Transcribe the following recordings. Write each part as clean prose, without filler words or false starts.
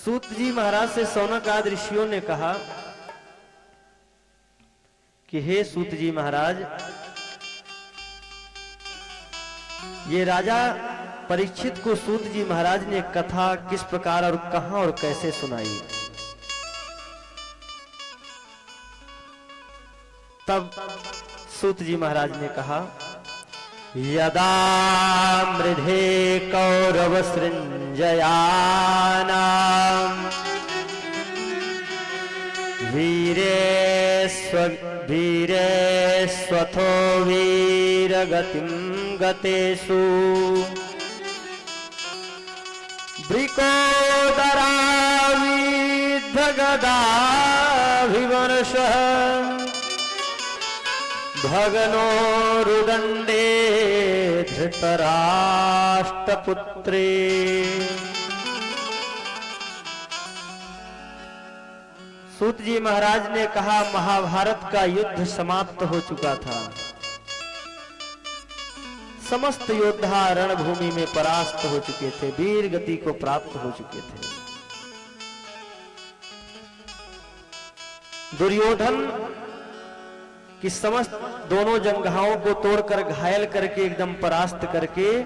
सूत जी महाराज से शौनक आदि ऋषियों ने कहा कि हे सूत जी महाराज, ये राजा परीक्षित को सूत जी महाराज ने कथा किस प्रकार और कहां और कैसे सुनाई। तब सूत जी महाराज ने कहा, यदा मृधे कौरव सृंजयानाम वीरे स्वथो वीरगतिं गतेषु वृकोदराविद्धगदाभिवर्षः भगनो रुदंडे धृतराष्ट्रपुत्रे। सूत जी महाराज ने कहा, महाभारत का युद्ध समाप्त हो चुका था। समस्त योद्धा रणभूमि में परास्त हो चुके थे, वीर गति को प्राप्त हो चुके थे। दुर्योधन कि समस्त दोनों जंघाओं को तोड़कर घायल करके एकदम परास्त करके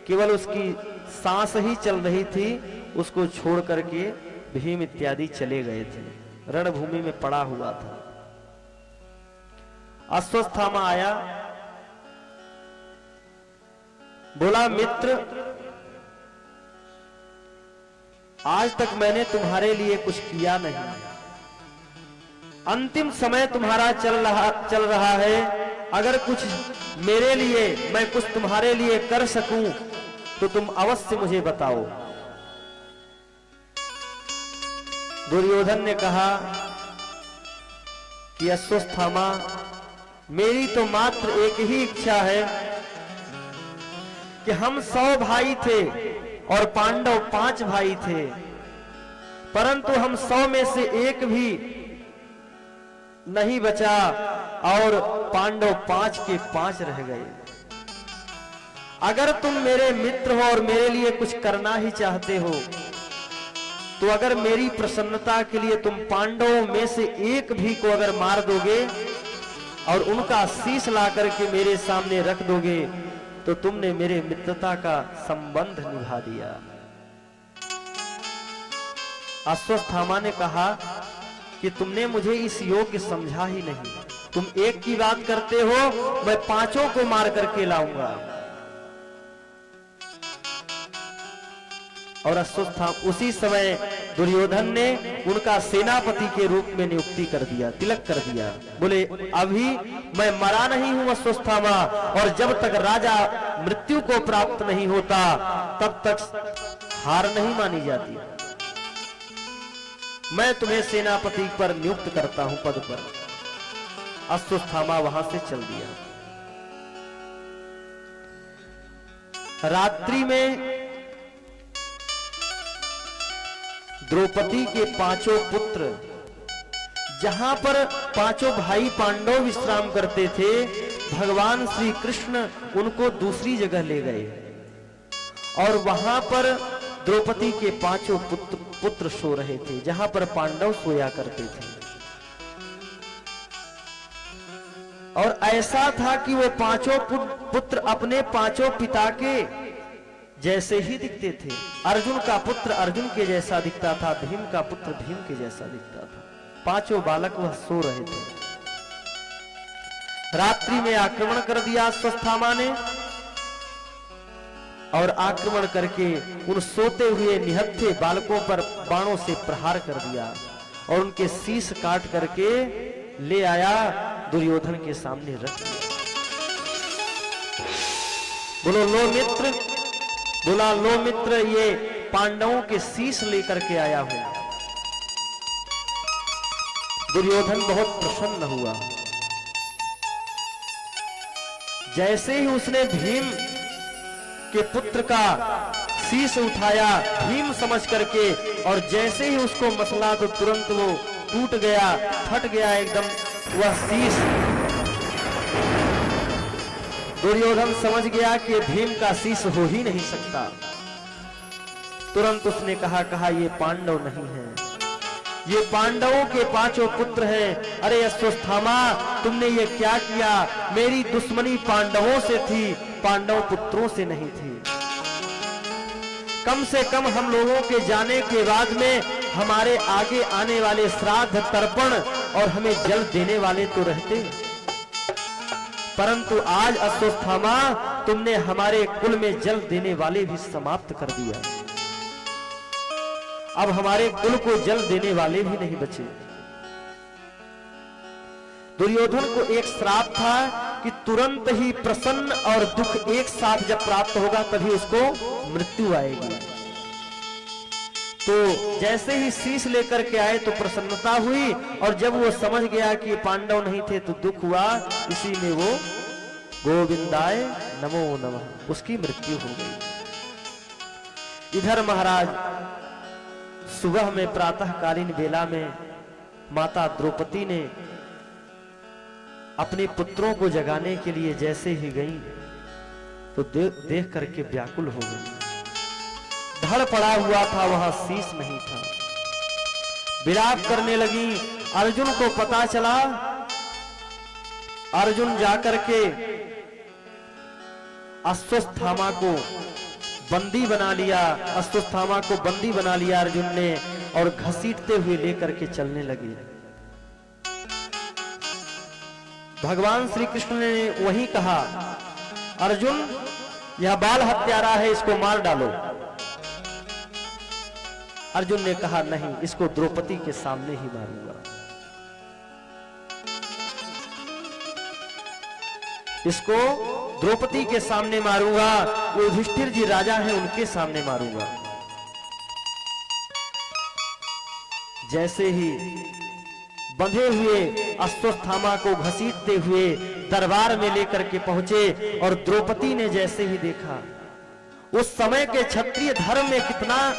केवल उसकी सांस ही चल रही थी, उसको छोड़ करके भीम इत्यादि चले गए थे। रणभूमि में पड़ा हुआ था। अश्वत्थामा आया, बोला, मित्र, आज तक मैंने तुम्हारे लिए कुछ किया नहीं, अंतिम समय तुम्हारा चल रहा है। अगर कुछ मेरे लिए, मैं कुछ तुम्हारे लिए कर सकूं तो तुम अवश्य मुझे बताओ। दुर्योधन ने कहा कि अश्वत्थामा, मेरी तो मात्र एक ही इच्छा है कि हम 100 भाई थे और पांडव 5 भाई थे, परंतु हम 100 में से एक भी नहीं बचा और पांडव 5 के 5 रह गए। अगर तुम मेरे मित्र हो और मेरे लिए कुछ करना ही चाहते हो तो अगर मेरी प्रसन्नता के लिए तुम पांडवों में से एक भी को अगर मार दोगे और उनका शीश ला करके मेरे सामने रख दोगे तो तुमने मेरे मित्रता का संबंध निभा दिया। अश्वत्थामा ने कहा कि तुमने मुझे इस योग्य समझा ही नहीं। तुम एक की बात करते हो, मैं 5 को मार करके लाऊंगा। और अश्वत्थामा उसी समय दुर्योधन ने उनका सेनापति के रूप में नियुक्ति कर दिया, तिलक कर दिया। बोले, अभी मैं मरा नहीं हूं अश्वत्थामा, और जब तक राजा मृत्यु को प्राप्त नहीं होता तब तक हार नहीं मानी जाती। मैं तुम्हें सेनापति पर नियुक्त करता हूं, पद पर। अश्वत्थामा वहां से चल दिया। रात्रि में द्रौपदी के 5 पुत्र, जहां पर 5 भाई पांडव विश्राम करते थे, भगवान श्री कृष्ण उनको दूसरी जगह ले गए और वहां पर द्रौपदी के 5 पुत्र सो रहे थे, जहां पर पांडव सोया करते थे। और ऐसा था कि वो 5 पुत्र अपने 5 पिता के जैसे ही दिखते थे। अर्जुन का पुत्र अर्जुन के जैसा दिखता था, भीम का पुत्र भीम के जैसा दिखता था। 5 बालक वह सो रहे थे। रात्रि में आक्रमण कर दिया अश्वत्थामा ने और आक्रमण करके उन सोते हुए निहत्थे बालकों पर बाणों से प्रहार कर दिया और उनके शीश काट करके ले आया, दुर्योधन के सामने रख दिया। बोलो, लो मित्र, बोला, लो मित्र, ये पांडवों के शीश लेकर के आया हूं। दुर्योधन बहुत प्रसन्न हुआ। जैसे ही उसने भीम के पुत्र का शीश उठाया भीम समझ करके, और जैसे ही उसको मसला तो तुरंत वो टूट गया, फट गया एकदम वह शीश। दुर्योधन समझ गया कि भीम का शीश हो ही नहीं सकता। तुरंत उसने कहा ये पांडव नहीं है, ये पांडवों के 5 पुत्र हैं। अरे अश्वत्थामा, तुमने ये क्या किया? मेरी दुश्मनी पांडवों से थी, पांडव पुत्रों से नहीं थी। कम से कम हम लोगों के जाने के बाद में हमारे आगे आने वाले श्राद्ध तर्पण और हमें जल देने वाले तो रहते, परंतु आज अश्वत्थामा तुमने हमारे कुल में जल देने वाले भी समाप्त कर दिया। अब हमारे कुल को जल देने वाले भी नहीं बचे। दुर्योधन को एक श्राप था कि तुरंत ही प्रसन्न और दुख एक साथ जब प्राप्त होगा तभी उसको मृत्यु आएगी। तो जैसे ही शीश लेकर के आए तो प्रसन्नता हुई, और जब वो समझ गया कि पांडव नहीं थे तो दुख हुआ। इसी में वो गोविंदाय नमो नमः, उसकी मृत्यु हो गई। इधर महाराज सुबह में प्रातःकालीन बेला में माता द्रौपदी ने अपने पुत्रों को जगाने के लिए जैसे ही गई तो देख करके व्याकुल हो गई। धड़ पड़ा हुआ था, वहां शीश नहीं था। विलाप करने लगी। अर्जुन को पता चला। अर्जुन जाकर के अश्वत्थामा को बंदी बना लिया। अश्वत्थामा को बंदी बना लिया अर्जुन ने, और घसीटते हुए लेकर के चलने लगे। भगवान श्री कृष्ण ने वही कहा, अर्जुन यह बाल हत्यारा है, इसको मार डालो। अर्जुन ने कहा नहीं, इसको द्रौपदी के सामने ही मारूंगा, इसको द्रौपदी के सामने मारूंगा। युधिष्ठिर जी राजा हैं, उनके सामने मारूंगा। जैसे ही बंधे हुए अश्वत्थामा को घसीटते हुए दरबार में लेकर के पहुंचे, और द्रौपदी ने जैसे ही देखा, उस समय के क्षत्रिय धर्म में कितना,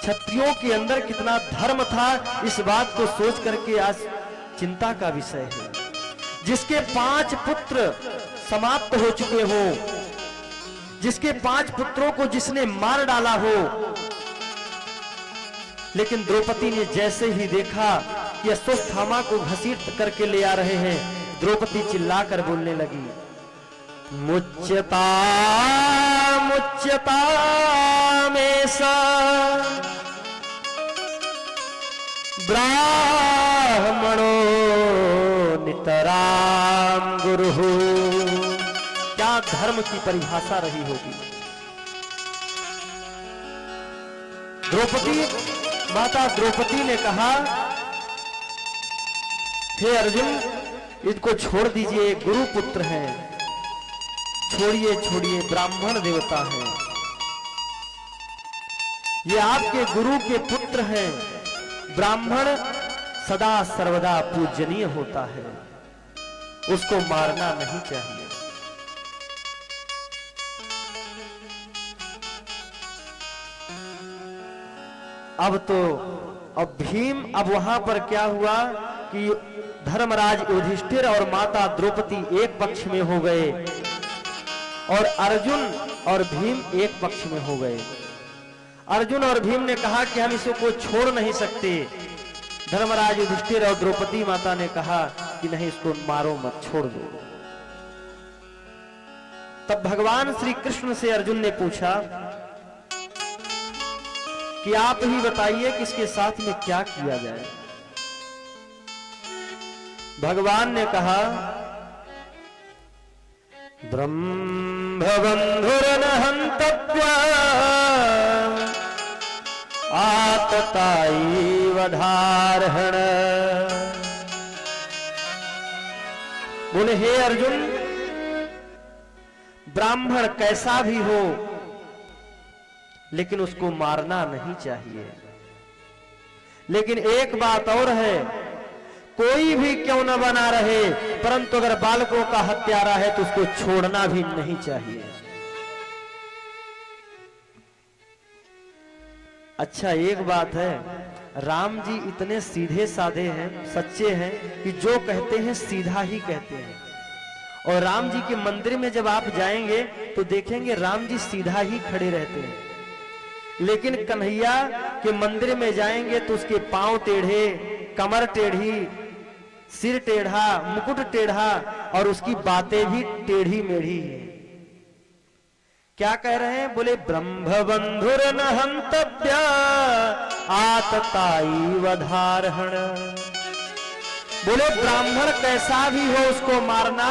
क्षत्रियों के अंदर कितना धर्म था, इस बात को सोच करके आज चिंता का विषय है। जिसके 5 पुत्र समाप्त हो चुके हो, जिसके 5 पुत्रों को जिसने मार डाला हो, लेकिन द्रौपदी ने जैसे ही देखा कि अश्वत्थामा को घसीट करके ले आ रहे हैं, द्रौपदी चिल्लाकर बोलने लगी, मुच्यता मुच्यता में सा ब्राह्मणो नितराम गुरु। क्या धर्म की परिभाषा रही होगी। द्रौपदी, माता द्रौपदी ने कहा, हे अर्जुन, इनको छोड़ दीजिए, गुरु पुत्र हैं, छोड़िए छोड़िए, ब्राह्मण देवता हैं, ये आपके गुरु के पुत्र हैं। ब्राह्मण सदा सर्वदा पूजनीय होता है, उसको मारना नहीं चाहिए। अब भीम, अब वहां पर क्या हुआ कि धर्मराज युधिष्ठिर और माता द्रौपदी एक पक्ष में हो गए, और अर्जुन और भीम एक पक्ष में हो गए। अर्जुन और भीम ने कहा कि हम इसको छोड़ नहीं सकते। धर्मराज युधिष्ठिर और द्रौपदी माता ने कहा कि नहीं, इसको मारो मत, छोड़ दो। तब भगवान श्री कृष्ण से अर्जुन ने पूछा कि आप ही बताइए कि इसके साथ में क्या किया जाए। भगवान ने कहा, ब्रह्मबंधुर्न हन्तव्या आतताई वधारहण। बोले, हे अर्जुन, ब्राह्मण कैसा भी हो, लेकिन उसको मारना नहीं चाहिए। लेकिन एक बात और है, कोई भी क्यों न बना रहे, परंतु अगर बालकों का हत्यारा है तो उसको छोड़ना भी नहीं चाहिए। अच्छा, एक बात है, राम जी इतने सीधे साधे हैं, सच्चे हैं कि जो कहते हैं सीधा ही कहते हैं। और राम जी के मंदिर में जब आप जाएंगे तो देखेंगे राम जी सीधा ही खड़े रहते हैं। लेकिन कन्हैया के मंदिर में जाएंगे तो उसके पांव टेढ़े, कमर टेढ़ी, सिर टेढ़ा, मुकुट टेढ़ा और उसकी बातें भी टेढ़ी मेढ़ी है। क्या कह रहे हैं? बोले ब्रह्मबंधुर न हंतव्य आतताई वधारहण। बोले ब्राह्मण कैसा भी हो उसको मारना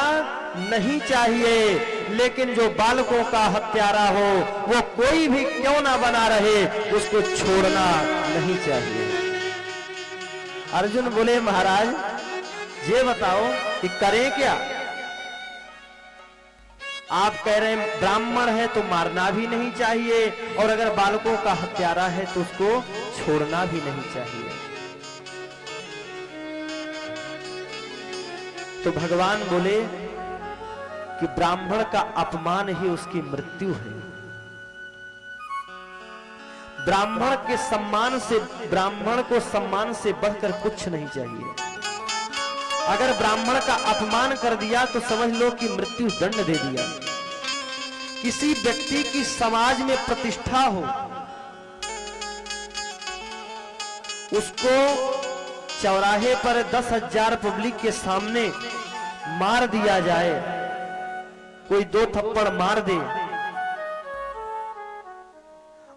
नहीं चाहिए, लेकिन जो बालकों का हत्यारा हो वो कोई भी क्यों ना बना रहे उसको छोड़ना नहीं चाहिए। अर्जुन बोले महाराज ये बताओ कि करें क्या? आप कह रहे हैं ब्राह्मण है तो मारना भी नहीं चाहिए और अगर बालकों का हत्यारा है तो उसको छोड़ना भी नहीं चाहिए। तो भगवान बोले कि ब्राह्मण का अपमान ही उसकी मृत्यु है। ब्राह्मण के सम्मान से, ब्राह्मण को सम्मान से बढ़कर कुछ नहीं चाहिए। अगर ब्राह्मण का अपमान कर दिया तो समझ लो कि मृत्यु दंड दे दिया। किसी व्यक्ति की समाज में प्रतिष्ठा हो, उसको चौराहे पर 10,000 पब्लिक के सामने मार दिया जाए, कोई 2 थप्पड़ मार दे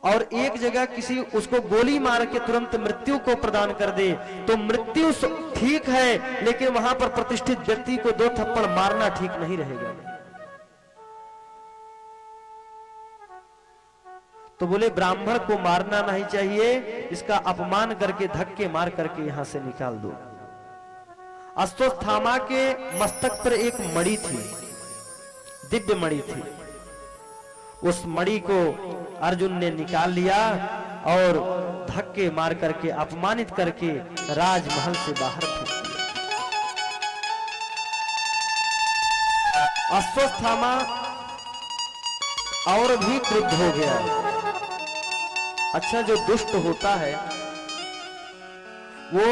और एक जगह किसी उसको गोली मार के तुरंत मृत्यु को प्रदान कर दे तो मृत्यु ठीक है, लेकिन वहां पर प्रतिष्ठित व्यक्ति को 2 थप्पड़ मारना ठीक नहीं रहेगा। तो बोले ब्राह्मण को मारना नहीं चाहिए, इसका अपमान करके धक्के मार करके यहां से निकाल दो। अश्वत्थामा के मस्तक पर एक मणि थी, दिव्य मणि थी। उस मणि को अर्जुन ने निकाल लिया और धक्के मार करके अपमानित करके राजमहल से बाहर फेंक दिया। अश्वत्थामा और भी क्रुद्ध हो गया। अच्छा, जो दुष्ट होता है वो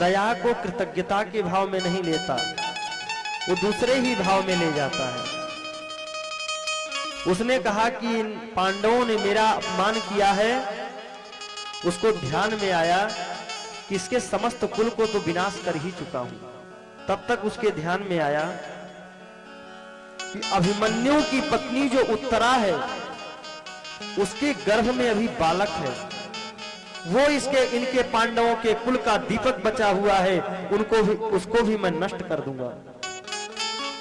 दया को कृतज्ञता के भाव में नहीं लेता, वो दूसरे ही भाव में ले जाता है। उसने कहा कि इन पांडवों ने मेरा अपमान किया है। उसको ध्यान में आया कि इसके समस्त कुल को तो विनाश कर ही चुका हूं। तब तक उसके ध्यान में आया कि अभिमन्यु की पत्नी जो उत्तरा है उसके गर्भ में अभी बालक है, वो इनके पांडवों के कुल का दीपक बचा हुआ है, उसको भी मैं नष्ट कर दूंगा।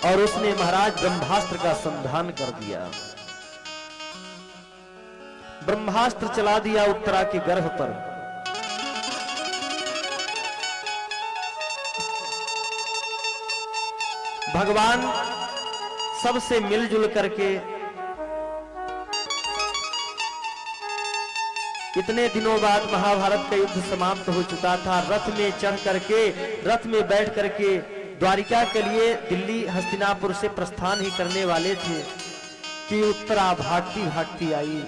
और उसने महाराज ब्रह्मास्त्र का संधान कर दिया। ब्रह्मास्त्र चला दिया उत्तरा के गर्भ पर। भगवान सबसे मिलजुल करके इतने दिनों बाद महाभारत का युद्ध समाप्त हो चुका था। रथ में चढ़ करके, रथ में बैठ करके द्वारिका के लिए दिल्ली हस्तिनापुर से प्रस्थान ही करने वाले थे कि उत्तरा भागती भागती आई।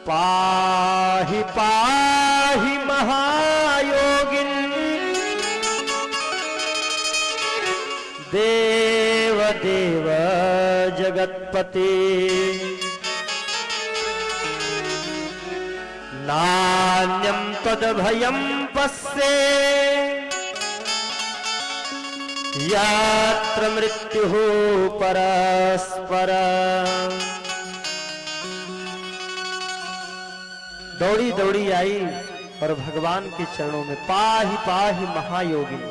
पाहि पाहि महायोगिन देव देव जगतपते नान्यं तद्भयं पश्ये यात्र मृत्युः परस्पर। दौड़ी दौड़ी आई और भगवान के चरणों में पाहि पाहि महायोगी।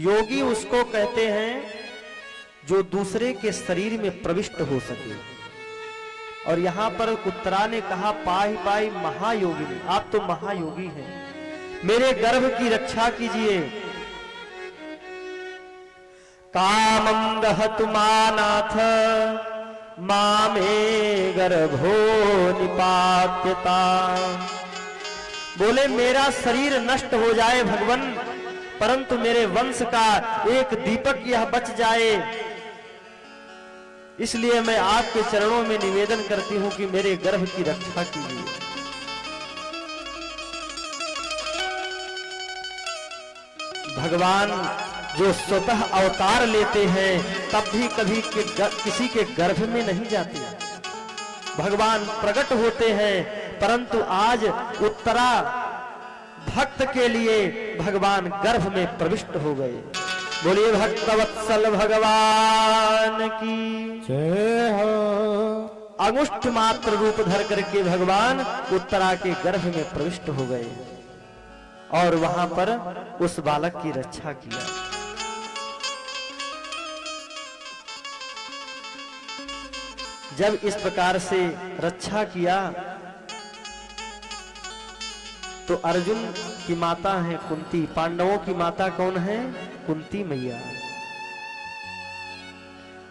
योगी उसको कहते हैं जो दूसरे के शरीर में प्रविष्ट हो सके। और यहां पर उत्तरा ने कहा पाहि पाहि महायोगी, आप तो महायोगी हैं, मेरे गर्भ की रक्षा कीजिए। कामं दहतु मानाथ मामे गर्भो निपात्यता। बोले मेरा शरीर नष्ट हो जाए भगवन, परंतु मेरे वंश का एक दीपक यह बच जाए, इसलिए मैं आपके चरणों में निवेदन करती हूं कि मेरे गर्भ की रक्षा कीजिए। भगवान जो स्वतः अवतार लेते हैं तब भी कभी किसी के गर्भ में नहीं जाते। भगवान प्रकट होते हैं, परंतु आज उत्तरा भक्त के लिए भगवान गर्भ में प्रविष्ट हो गए। बोलिए भक्तवत्सल भगवान की जय हो। अंगुष्ठ मात्र रूप धर करके भगवान उत्तरा के गर्भ में प्रविष्ट हो गए और वहां पर उस बालक की रक्षा किया। जब इस प्रकार से रक्षा किया तो अर्जुन की माता है कुंती, पांडवों की माता कौन है? कुंती मैया।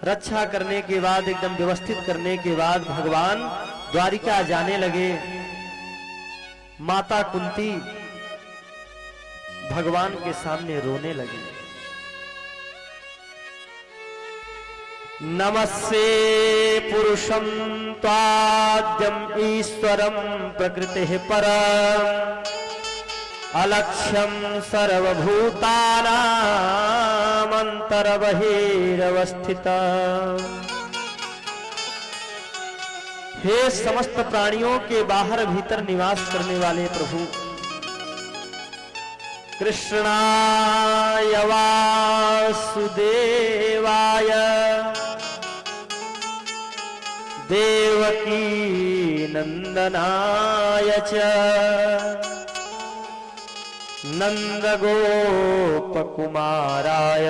रक्षा करने के बाद, एकदम व्यवस्थित करने के बाद भगवान द्वारिका जाने लगे। माता कुंती भगवान के सामने रोने लगी। नमस्ते पुरुषं त्वाद्यं ईश्वरं प्रकृतिः परम् अलक्ष्यं सर्वभूतानामन्तर्बहिरवस्थितम्। हे समस्त प्राणियों के बाहर भीतर निवास करने वाले प्रभु, कृष्णाय वासुदेवाय देवकी नंदनाय च नंदगोपकुमाराय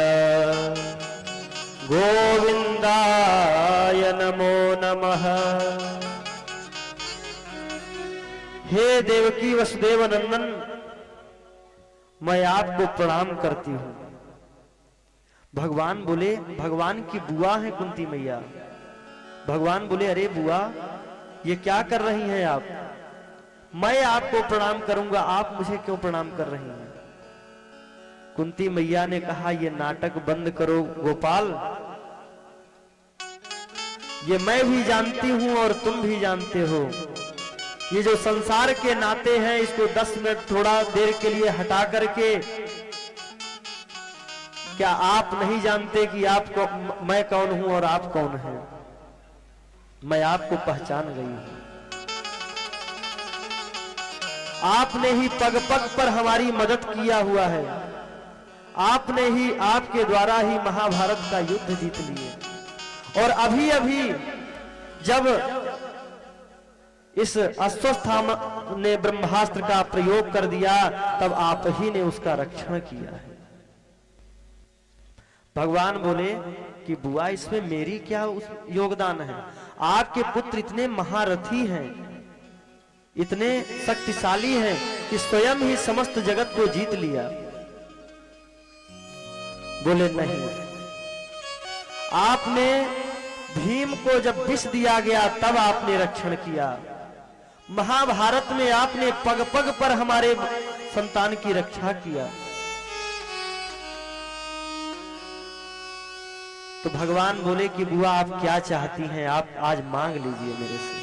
गोविंदाय नमो नमः। हे देवकी वसुदेव नंदन, मैं आपको प्रणाम करती हूं। भगवान बोले, भगवान की बुआ है कुंती मैया। भगवान बोले, अरे बुआ ये क्या कर रही हैं आप? मैं आपको प्रणाम करूंगा, आप मुझे क्यों प्रणाम कर रही हैं? कुंती मैया ने कहा, ये नाटक बंद करो गोपाल, ये मैं भी जानती हूं और तुम भी जानते हो। ये जो संसार के नाते हैं इसको 10 मिनट थोड़ा देर के लिए हटा करके, क्या आप नहीं जानते कि आपको मैं कौन हूं और आप कौन हैं? मैं आपको पहचान गई हूं। आपने ही पग पग पर हमारी मदद किया हुआ है। आपने ही, आपके द्वारा ही महाभारत का युद्ध जीत लिए। और अभी अभी जब इस अश्वत्थामा ने ब्रह्मास्त्र का प्रयोग कर दिया, तब आप ही ने उसका रक्षण किया है। भगवान बोले कि बुआ इसमें मेरी क्या योगदान है? आपके पुत्र इतने महारथी हैं, इतने शक्तिशाली हैं कि स्वयं ही समस्त जगत को जीत लिया। बोले नहीं, आपने भीम को जब विष दिया गया तब आपने रक्षण किया। महाभारत में आपने पग पग पर हमारे संतान की रक्षा किया। तो भगवान बोले कि बुआ आप क्या चाहती हैं? आप आज मांग लीजिए मेरे से।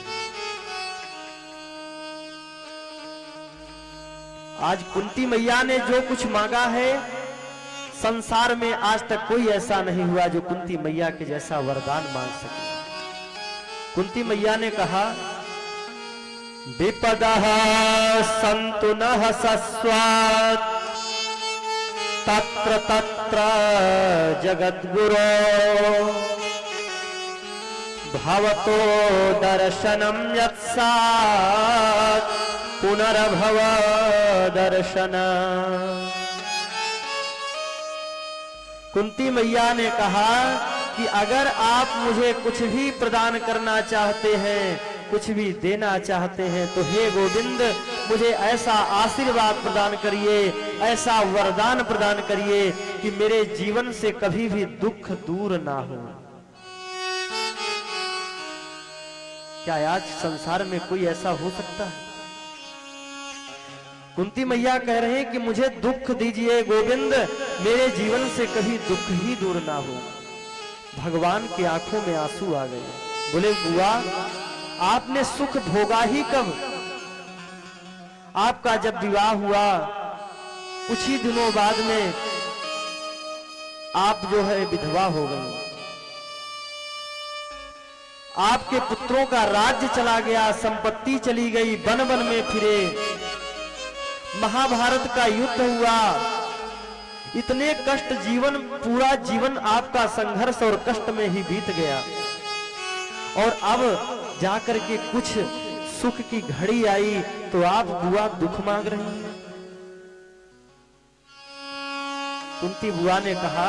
आज कुंती मैया ने जो कुछ मांगा है, संसार में आज तक कोई ऐसा नहीं हुआ जो कुंती मैया के जैसा वरदान मांग सके। कुंती मैया ने कहा, विपदः सन्तु नः सस्वात् तत्र तत्र जगद्गुरो भवतो दर्शनं यत्सात् पुनर्भव दर्शन। कुंती मैया ने कहा कि अगर आप मुझे कुछ भी प्रदान करना चाहते हैं, कुछ भी देना चाहते हैं, तो हे गोविंद मुझे ऐसा आशीर्वाद प्रदान करिए, ऐसा वरदान प्रदान करिए कि मेरे जीवन से कभी भी दुख दूर ना हो। क्या आज संसार में कोई ऐसा हो सकता है? कुंती मैया कह रहे हैं कि मुझे दुख दीजिए गोविंद, मेरे जीवन से कभी दुख ही दूर ना हो। भगवान की आंखों में आंसू आ गए। बोले बुआ आपने सुख भोगा ही कब? आपका जब विवाह हुआ कुछ ही दिनों बाद में आप जो है विधवा हो गई। आपके पुत्रों का राज्य चला गया, संपत्ति चली गई, वन वन में फिरे, महाभारत का युद्ध हुआ, इतने कष्ट, जीवन पूरा जीवन आपका संघर्ष और कष्ट में ही बीत गया, और अब जाकर के कुछ सुख की घड़ी आई तो आप बुआ दुख मांग रही हैं। कुंती बुआ ने कहा,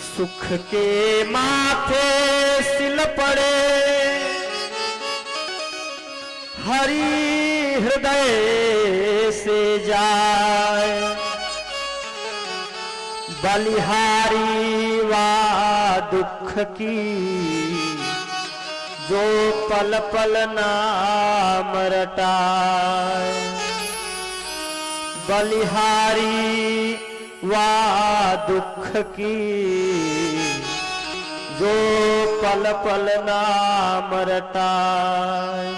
सुख के माथे सिल पड़े, हरि हृदय से जाए, बलिहारी वा दुख की, जो पल पल नाम रटाए, बलिहारी वा दुख की, जो पल पल नाम रटाए।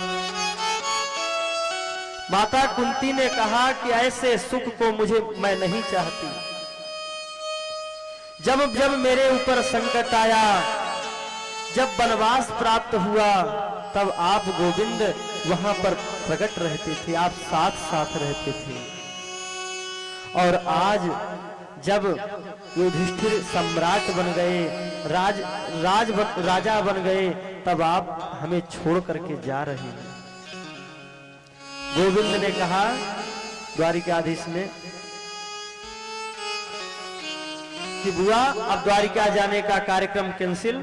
माता कुंती ने कहा कि ऐसे सुख को मैं नहीं चाहती। जब जब मेरे ऊपर संकट आया, जब वनवास प्राप्त हुआ, तब आप गोविंद वहां पर प्रकट रहते थे, आप साथ साथ रहते थे। और आज जब युधिष्ठिर सम्राट बन गए, राजा बन गए, तब आप हमें छोड़ करके जा रहे हैं। गोविंद ने कहा द्वारिकाधीश ने कि बुआ अब द्वारिका जाने का कार्यक्रम कैंसिल,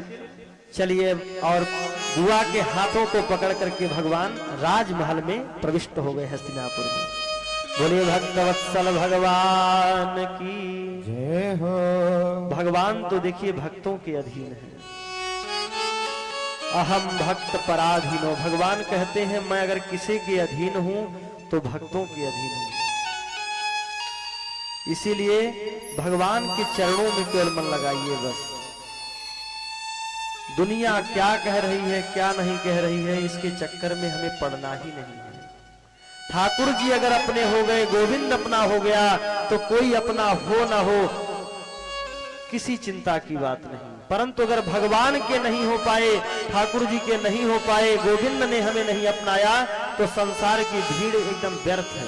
चलिए। और बुआ के हाथों को पकड़ करके भगवान राजमहल में प्रविष्ट हो गए हस्तिनापुर में। बोलिए भक्तवत्सल भगवान की जय हो। भगवान तो देखिए भक्तों के अधीन है। अहम भक्त पराधीनो, भगवान कहते हैं मैं अगर किसी के अधीन हूं तो भक्तों के अधीन हूं। इसीलिए भगवान के चरणों में केवल मन लगाइए बस। दुनिया क्या कह रही है क्या नहीं कह रही है, इसके चक्कर में हमें पड़ना ही नहीं है। ठाकुर जी अगर अपने हो गए, गोविंद अपना हो गया, तो कोई अपना हो ना हो किसी चिंता की बात नहीं। परंतु अगर भगवान के नहीं हो पाए, ठाकुर जी के नहीं हो पाए, गोविंद ने हमें नहीं अपनाया, तो संसार की भीड़ एकदम व्यर्थ है।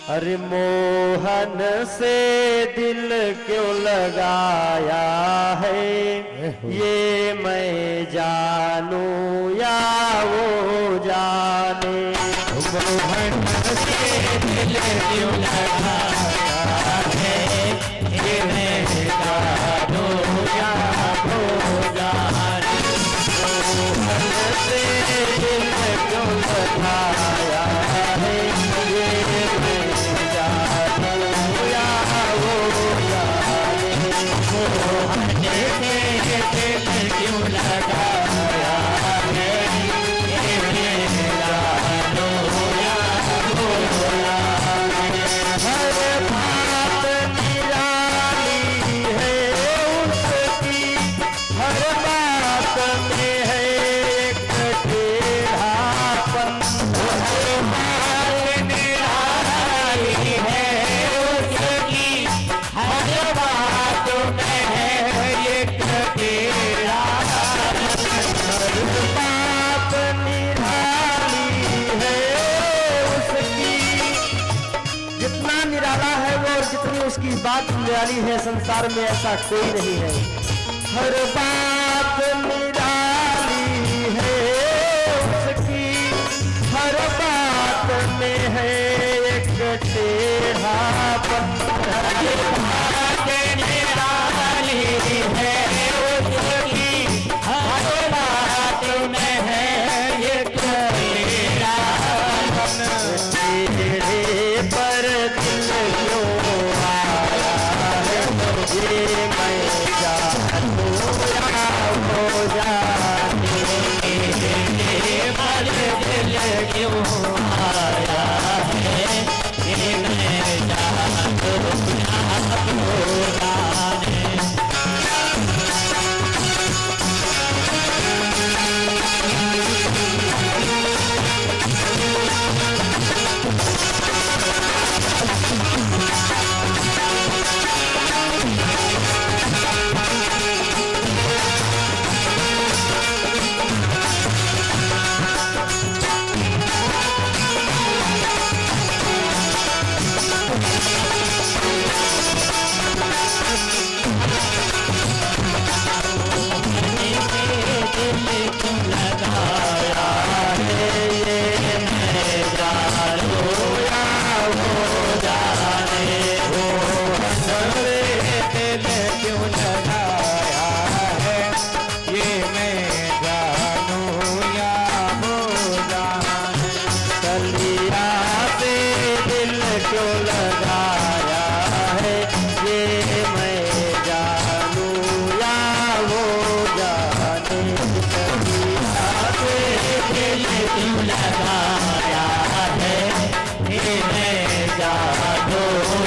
अरे मोहन से दिल क्यों लगाया है, ये मैं जानूं या वो जाने। मोहन से दिल क्यों लगाया है, ये मैं जानूं या वो जाने। मोहन से दिल क्यों लगाया है, उसकी बात निराली है, संसार में ऐसा कोई नहीं है। हर बात निराली है उसकी, हर बात में है एक टेढ़ापन। हर बात निराली है उसकी, हर बात में है एक टेढ़ापन। टेढ़े पर दिल क्यों ये मैं जानूं या क्यों लगाया है, इन्हें जादू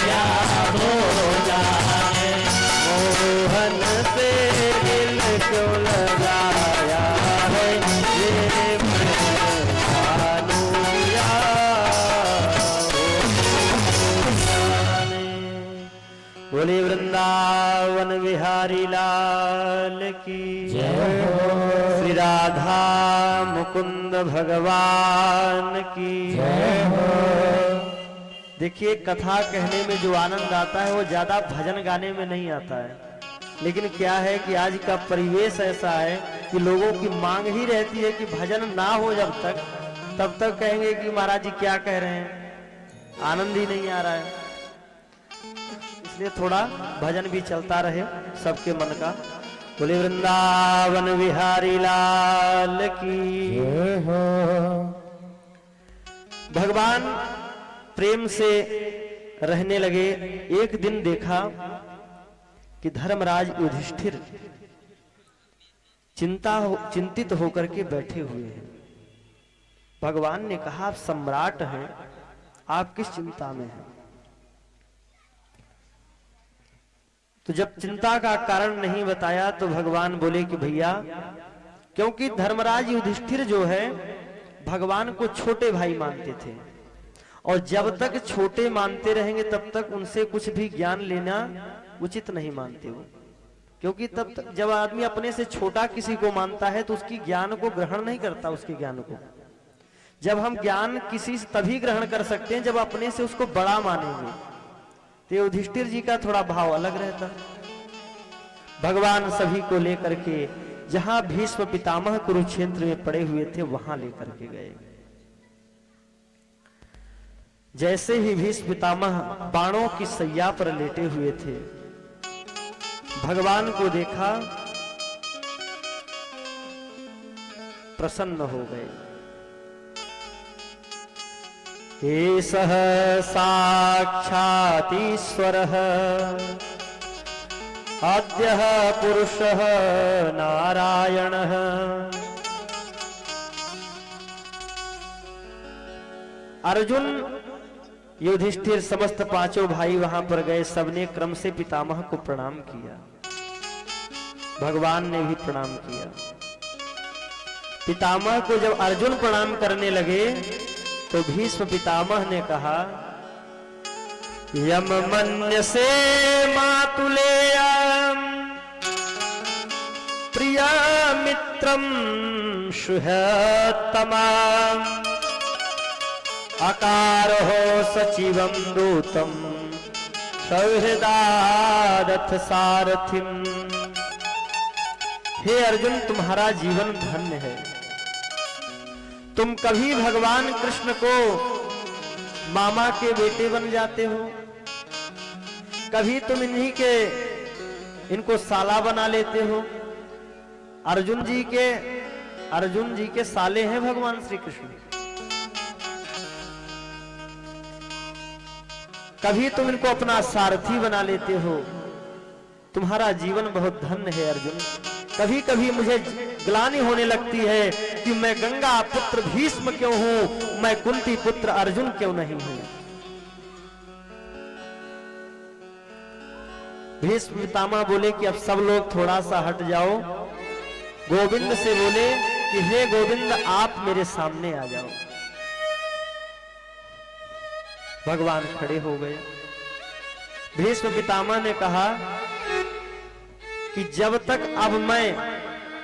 या भोला है। मोहन से दिल क्यों लगाया है, ये मैं जानू या जाने। बोले वृंदावन बिहारी लाल की जय हो। श्री राधा मुकुंद भगवान की जय हो। देखिए, कथा कहने में जो आनंद आता है वो ज्यादा भजन गाने में नहीं आता है, लेकिन क्या है कि आज का परिवेश ऐसा है कि लोगों की मांग ही रहती है कि भजन ना हो जब तक, तब तक कहेंगे कि महाराज जी क्या कह रहे हैं, आनंद ही नहीं आ रहा है। इसलिए थोड़ा भजन भी चलता रहे सबके मन का। बोले वृंदावन बिहारी लाल की जय हो। भगवान प्रेम से रहने लगे। एक दिन देखा कि धर्मराज युधिष्ठिर चिंतित होकर के बैठे हुए हैं। भगवान ने कहा, आप सम्राट हैं, आप किस चिंता में हैं? तो जब चिंता का कारण नहीं बताया तो भगवान बोले कि भैया, क्योंकि धर्मराज युधिष्ठिर जो है भगवान को छोटे भाई मानते थे, और जब तक छोटे मानते रहेंगे तब तक उनसे कुछ भी ज्ञान लेना उचित नहीं मानते वो। क्योंकि तब तक जब आदमी अपने से छोटा किसी को मानता है तो उसकी ज्ञान को ग्रहण नहीं करता। उसके ज्ञान को जब हम ज्ञान किसी से तभी ग्रहण कर सकते हैं जब अपने से उसको बड़ा मानेंगे। तो युधिष्ठिर जी का थोड़ा भाव अलग रहता। भगवान सभी को लेकर के जहां भीष्म पितामह कुरुक्षेत्र में पड़े हुए थे वहां लेकर के गए। जैसे ही भीष्म पितामह बाणों की सैया पर लेटे हुए थे, भगवान को देखा, प्रसन्न हो गए। एषः साक्षात् ईश्वरः आद्यः पुरुषः नारायणः। अर्जुन, युधिष्ठिर, समस्त पांचों भाई वहां पर गए। सबने क्रम से पितामह को प्रणाम किया। भगवान ने भी प्रणाम किया। पितामह को जब अर्जुन प्रणाम करने लगे तो भीष्म पितामह ने कहा, यम मन्यसे मातुलेयं प्रिय मित्रं सुहृत्तमं अकारो सचिवं दूतं सौहृदारथ सारथिम। हे अर्जुन, तुम्हारा जीवन धन्य है। तुम कभी भगवान कृष्ण को मामा के बेटे बन जाते हो, कभी तुम इनको साला बना लेते हो। अर्जुन जी के साले हैं भगवान श्री कृष्ण। कभी तुम इनको अपना सारथी बना लेते हो। तुम्हारा जीवन बहुत धन्य है अर्जुन। कभी कभी मुझे ग्लानि होने लगती है कि मैं गंगा पुत्र भीष्म क्यों हूं, मैं कुंती पुत्र अर्जुन क्यों नहीं हूं। भीष्म पितामह बोले कि अब सब लोग थोड़ा सा हट जाओ। गोविंद से बोले कि हे गोविंद, आप मेरे सामने आ जाओ। भगवान खड़े हो गए। भीष्म पितामह ने कहा कि जब तक अब मैं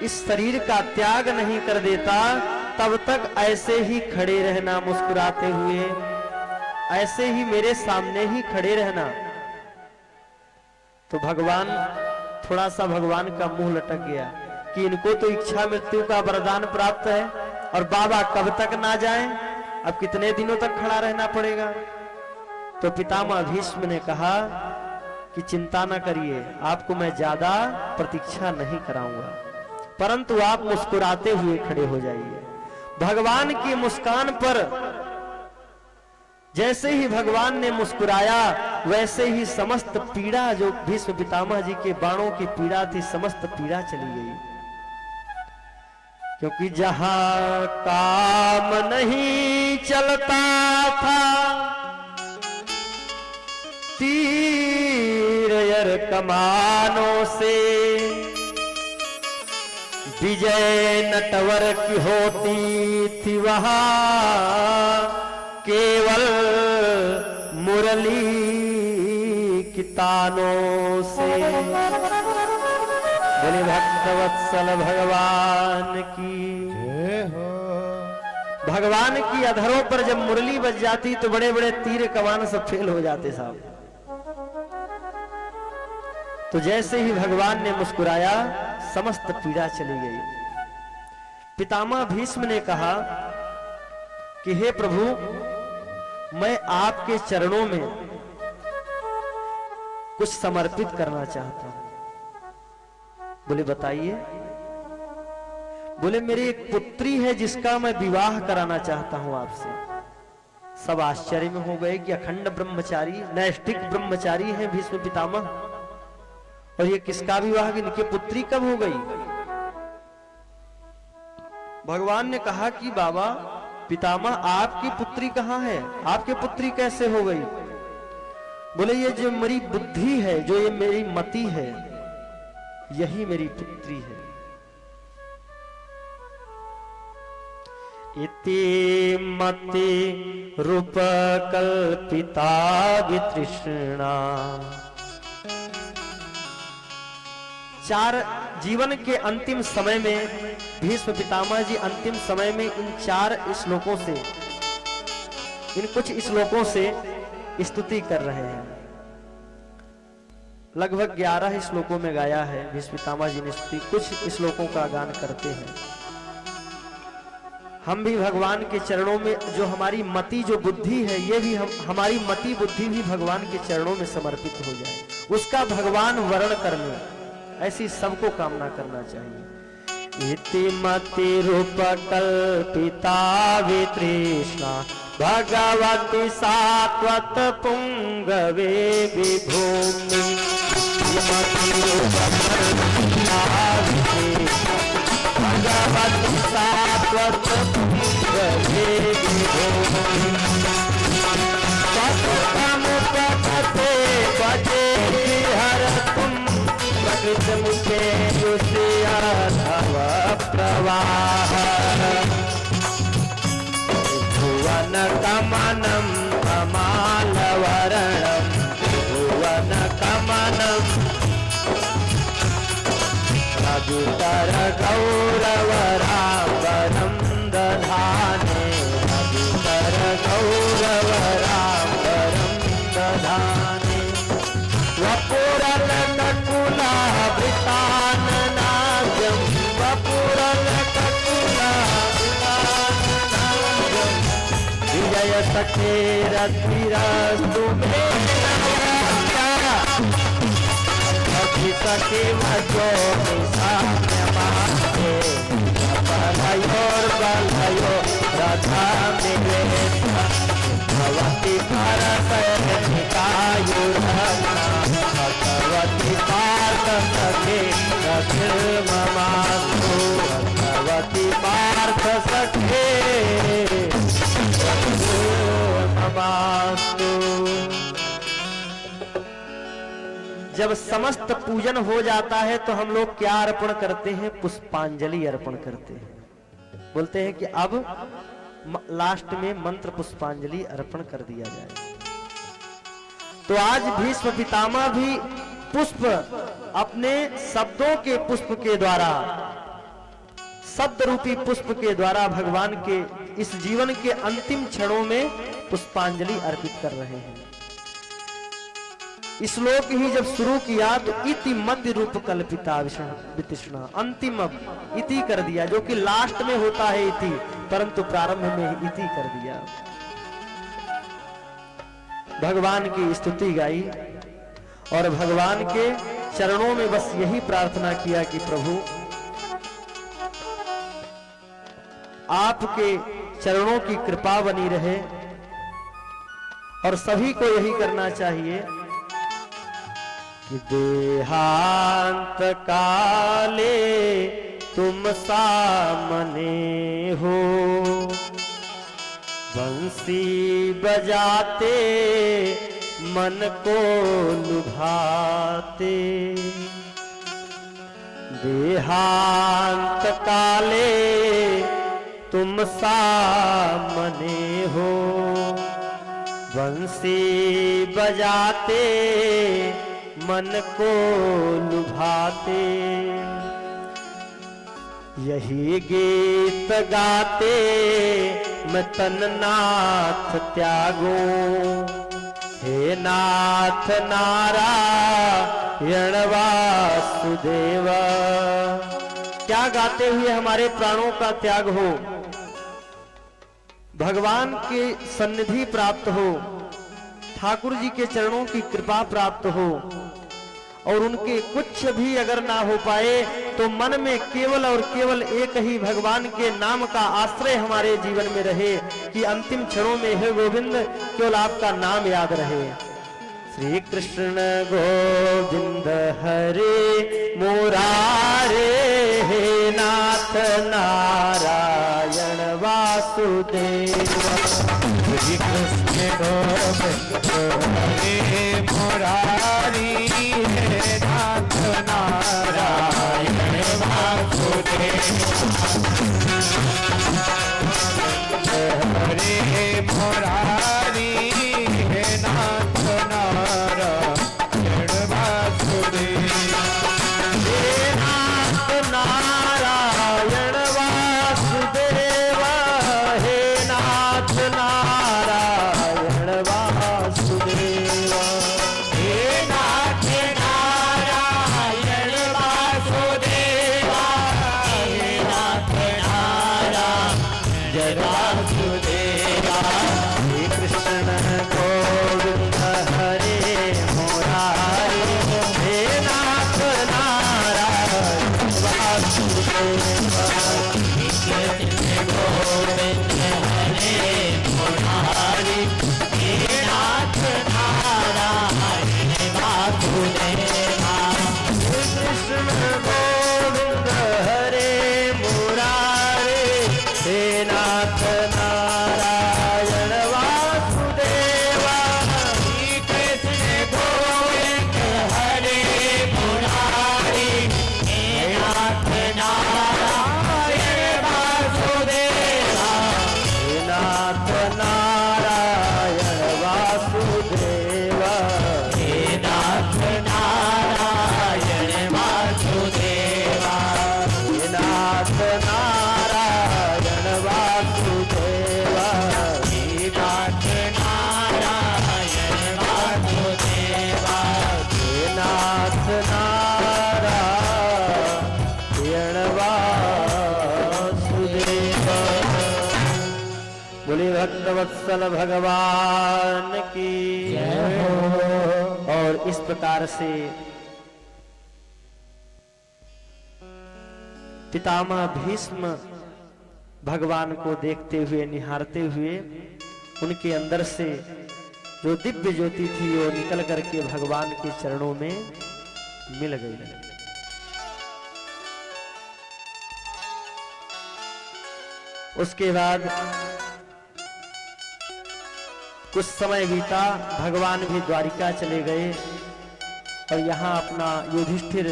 इस शरीर का त्याग नहीं कर देता तब तक ऐसे ही खड़े रहना, मुस्कुराते हुए ऐसे ही मेरे सामने ही खड़े रहना। तो भगवान, थोड़ा सा भगवान का मुंह लटक गया कि इनको तो इच्छा मृत्यु का वरदान प्राप्त है और बाबा कब तक ना जाएं, अब कितने दिनों तक खड़ा रहना पड़ेगा। तो पितामह भीष्म ने कहा कि चिंता ना करिए, आपको मैं ज्यादा प्रतीक्षा नहीं कराऊंगा, परंतु आप मुस्कुराते हुए खड़े हो जाइए। भगवान की मुस्कान पर जैसे ही भगवान ने मुस्कुराया वैसे ही समस्त पीड़ा, जो भीष्म पितामह जी के बाणों की पीड़ा थी, समस्त पीड़ा चली गई। क्योंकि जहां काम नहीं चलता था, तीर यर कमानों से विजय नटवर की होती थी, वहां केवल मुरली की तानों से। बोले भक्तवत्सल भगवान की जय हो। भगवान की अधरों पर जब मुरली बज जाती तो बड़े बड़े तीर कमान सब फेल हो जाते साहब। तो जैसे ही भगवान ने मुस्कुराया, समस्त पीड़ा चली गई। पितामह भीष्म ने कहा कि हे प्रभु, मैं आपके चरणों में कुछ समर्पित करना चाहता हूं। बोले बताइए। बोले मेरी एक पुत्री है जिसका मैं विवाह कराना चाहता हूं आपसे। सब आश्चर्य में हो गए कि अखंड ब्रह्मचारी, नैष्ठिक ब्रह्मचारी है भीष्म पितामह, और ये किसका विवाह, इनकी पुत्री कब हो गई। भगवान ने कहा कि बाबा पितामह, आपकी पुत्री कहां है, आपकी पुत्री कैसे हो गई। बोले ये जो मेरी बुद्धि है, जो ये मेरी मति है, यही मेरी पुत्री है। इति मति रूप कल्पिता वितृष्णा। चार जीवन के अंतिम समय में भीष्म पितामह जी अंतिम समय में इन चार श्लोकों से, इन कुछ श्लोकों से स्तुति कर रहे हैं। लगभग 11 श्लोकों में गाया है भीष्म पितामह जी ने स्तुति, कुछ श्लोकों का गान करते हैं। हम भी भगवान के चरणों में, जो हमारी मति जो बुद्धि है, ये भी हमारी मति बुद्धि भी भगवान के चरणों में समर्पित हो जाए, उसका भगवान वर्ण करने, ऐसी सबको कामना करना चाहिए। इति मति रूप कल्पिता वितृष्णा भगवती सात्वत पुंगवे विभूमि। भगवती सात्वत पुंगवे विभूमि। सतमुपगते भजे हर तुम प्रकृत मुखे युष्याधव प्रवाह। भुवन कमनं कमालवरणं, भुवन कमनं रघुतर गौरवराम्बरं दधाने, रघुतर गौरवराम्बरं दधाने। वपुरल ककुलाभृताननाद्यं, वपुरल ककुलाभृताननाद्यं, विजय सखेरतिरस्तु मे सखे मजो साम्यमास्ते। बलयोर्बलयो रथा निवेशः, भवति परसनिकायुर्धना, भगवति पार्थ सखे रथिर्ममास्तु, भगवति पार्थ सखे रथिर्ममास्तु। जब समस्त पूजन हो जाता है तो हम लोग क्या अर्पण करते हैं, पुष्पांजलि अर्पण करते हैं। बोलते हैं कि अब लास्ट में मंत्र पुष्पांजलि अर्पण कर दिया जाए। तो आज भीष्म पितामह भी पुष्प, अपने शब्दों के पुष्प के द्वारा, शब्द रूपी पुष्प के द्वारा भगवान के इस जीवन के अंतिम क्षणों में पुष्पांजलि अर्पित कर रहे हैं। श्लोक ही जब शुरू किया तो इति मध्य रूप कल्पिता वितृष्णा, अंतिम इति कर दिया, जो कि लास्ट में होता है इति, परंतु प्रारंभ में इति कर दिया। भगवान की स्तुति गाई और भगवान के चरणों में बस यही प्रार्थना किया कि प्रभु आपके चरणों की कृपा बनी रहे। और सभी को यही करना चाहिए कि देहांत काले तुम सामने हो, बंसी बजाते मन को लुभाते, देहांत काले तुम सामने हो, बंसी बजाते मन को लुभाते, यही गीत गाते मैं तन नाथ त्यागूं, हे नाथ नारायण वासुदेव। क्या गाते हुए हमारे प्राणों का त्याग हो, भगवान की सन्निधि प्राप्त हो, ठाकुर जी के चरणों की कृपा प्राप्त हो, और उनके कुछ भी अगर ना हो पाए तो मन में केवल और केवल एक ही भगवान के नाम का आश्रय हमारे जीवन में रहे, कि अंतिम क्षणों में हे गोविंद केवल आपका नाम याद रहे। श्री कृष्ण गोविंद हरे मुरारे, हे नाथ नारायण वासुदेव। श्री कृष्ण गोविंद हरे मुरारी, हे नाथ नारायण वासुदेव। हरे मुरारी, हे नाथ नारायण वासुदेव। हे नाथ नारायण वासुदेव, हे नाथ नारायण वासुदेव, हे नाथ नारायण वासुदेव, हे नाथ नारायण वासुदेव। श्री कृष्ण गोविंद हरे मुरारी, हे नाथ नारायण वासुदेव। कृष्ण गोविंद हरे मुरारी, हे नाथ नारायण वासुदेव। कृष्ण गोविंद हरे मुरारे, हे नाथ नारायण वासुदेव। कृष्ण गोविंद हरे मुरारी, हे नाथ नारायण वासुदेव। हे नाथ नारायण वासुदेव, हे नाथ नारायण वासुदेव। हे नाथ नारायण वासुदेव, हे नाथ नारायण वासुदेव। हे नाथ नारायण वासुदेव। बोले भक्तवत्सल भगवान की जय हो। और इस प्रकार से पितामह भीष्म भगवान को देखते हुए निहारते हुए उनके अंदर से जो दिव्य ज्योति थी वो निकल करके भगवान के चरणों में मिल गई। उसके बाद कुछ समय बीता, भगवान भी द्वारिका चले गए और यहाँ अपना युधिष्ठिर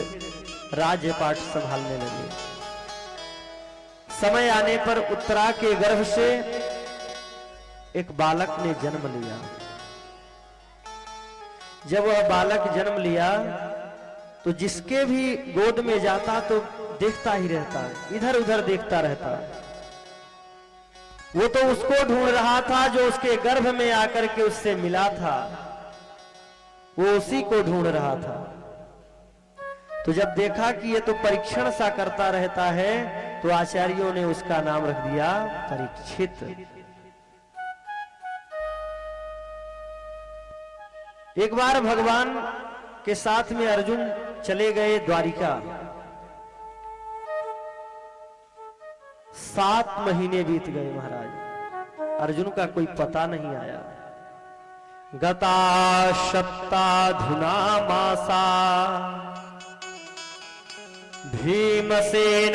राज्यपाट संभालने लगे। समय आने पर उत्तरा के गर्भ से एक बालक ने जन्म लिया। जब वह बालक जन्म लिया तो जिसके भी गोद में जाता तो देखता ही रहता, इधर उधर देखता रहता। वो तो उसको ढूंढ रहा था जो उसके गर्भ में आकर के उससे मिला था, वो उसी को ढूंढ रहा था। तो जब देखा कि ये तो परीक्षण सा करता रहता है तो आचार्यों ने उसका नाम रख दिया परीक्षित। एक बार भगवान के साथ में अर्जुन चले गए द्वारिका। 7 महीने बीत गए महाराज, अर्जुन का कोई पता नहीं आया। गता सप्ताधुना मासा भीमसेन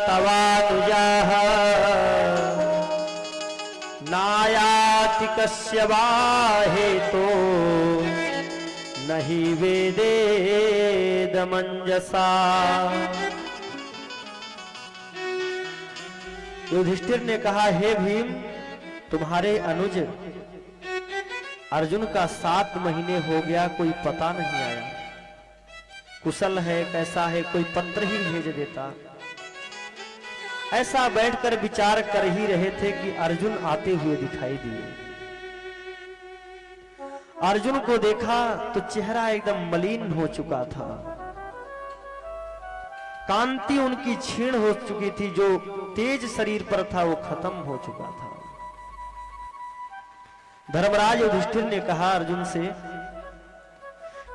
तवानुजाः नायाति कस्य वा हेतो नहि वेदेदमंजसा। युधिष्ठिर ने कहा, हे भीम, तुम्हारे अनुज अर्जुन का 7 महीने हो गया, कोई पता नहीं आया, कुशल है कैसा है, कोई पत्र ही भेज देता। ऐसा बैठकर विचार कर ही रहे थे कि अर्जुन आते हुए दिखाई दिए। अर्जुन को देखा तो चेहरा एकदम मलिन हो चुका था, कांति उनकी क्षीण हो चुकी थी, जो तेज शरीर पर था वो खत्म हो चुका था। धर्मराज युधिष्ठिर ने कहा अर्जुन से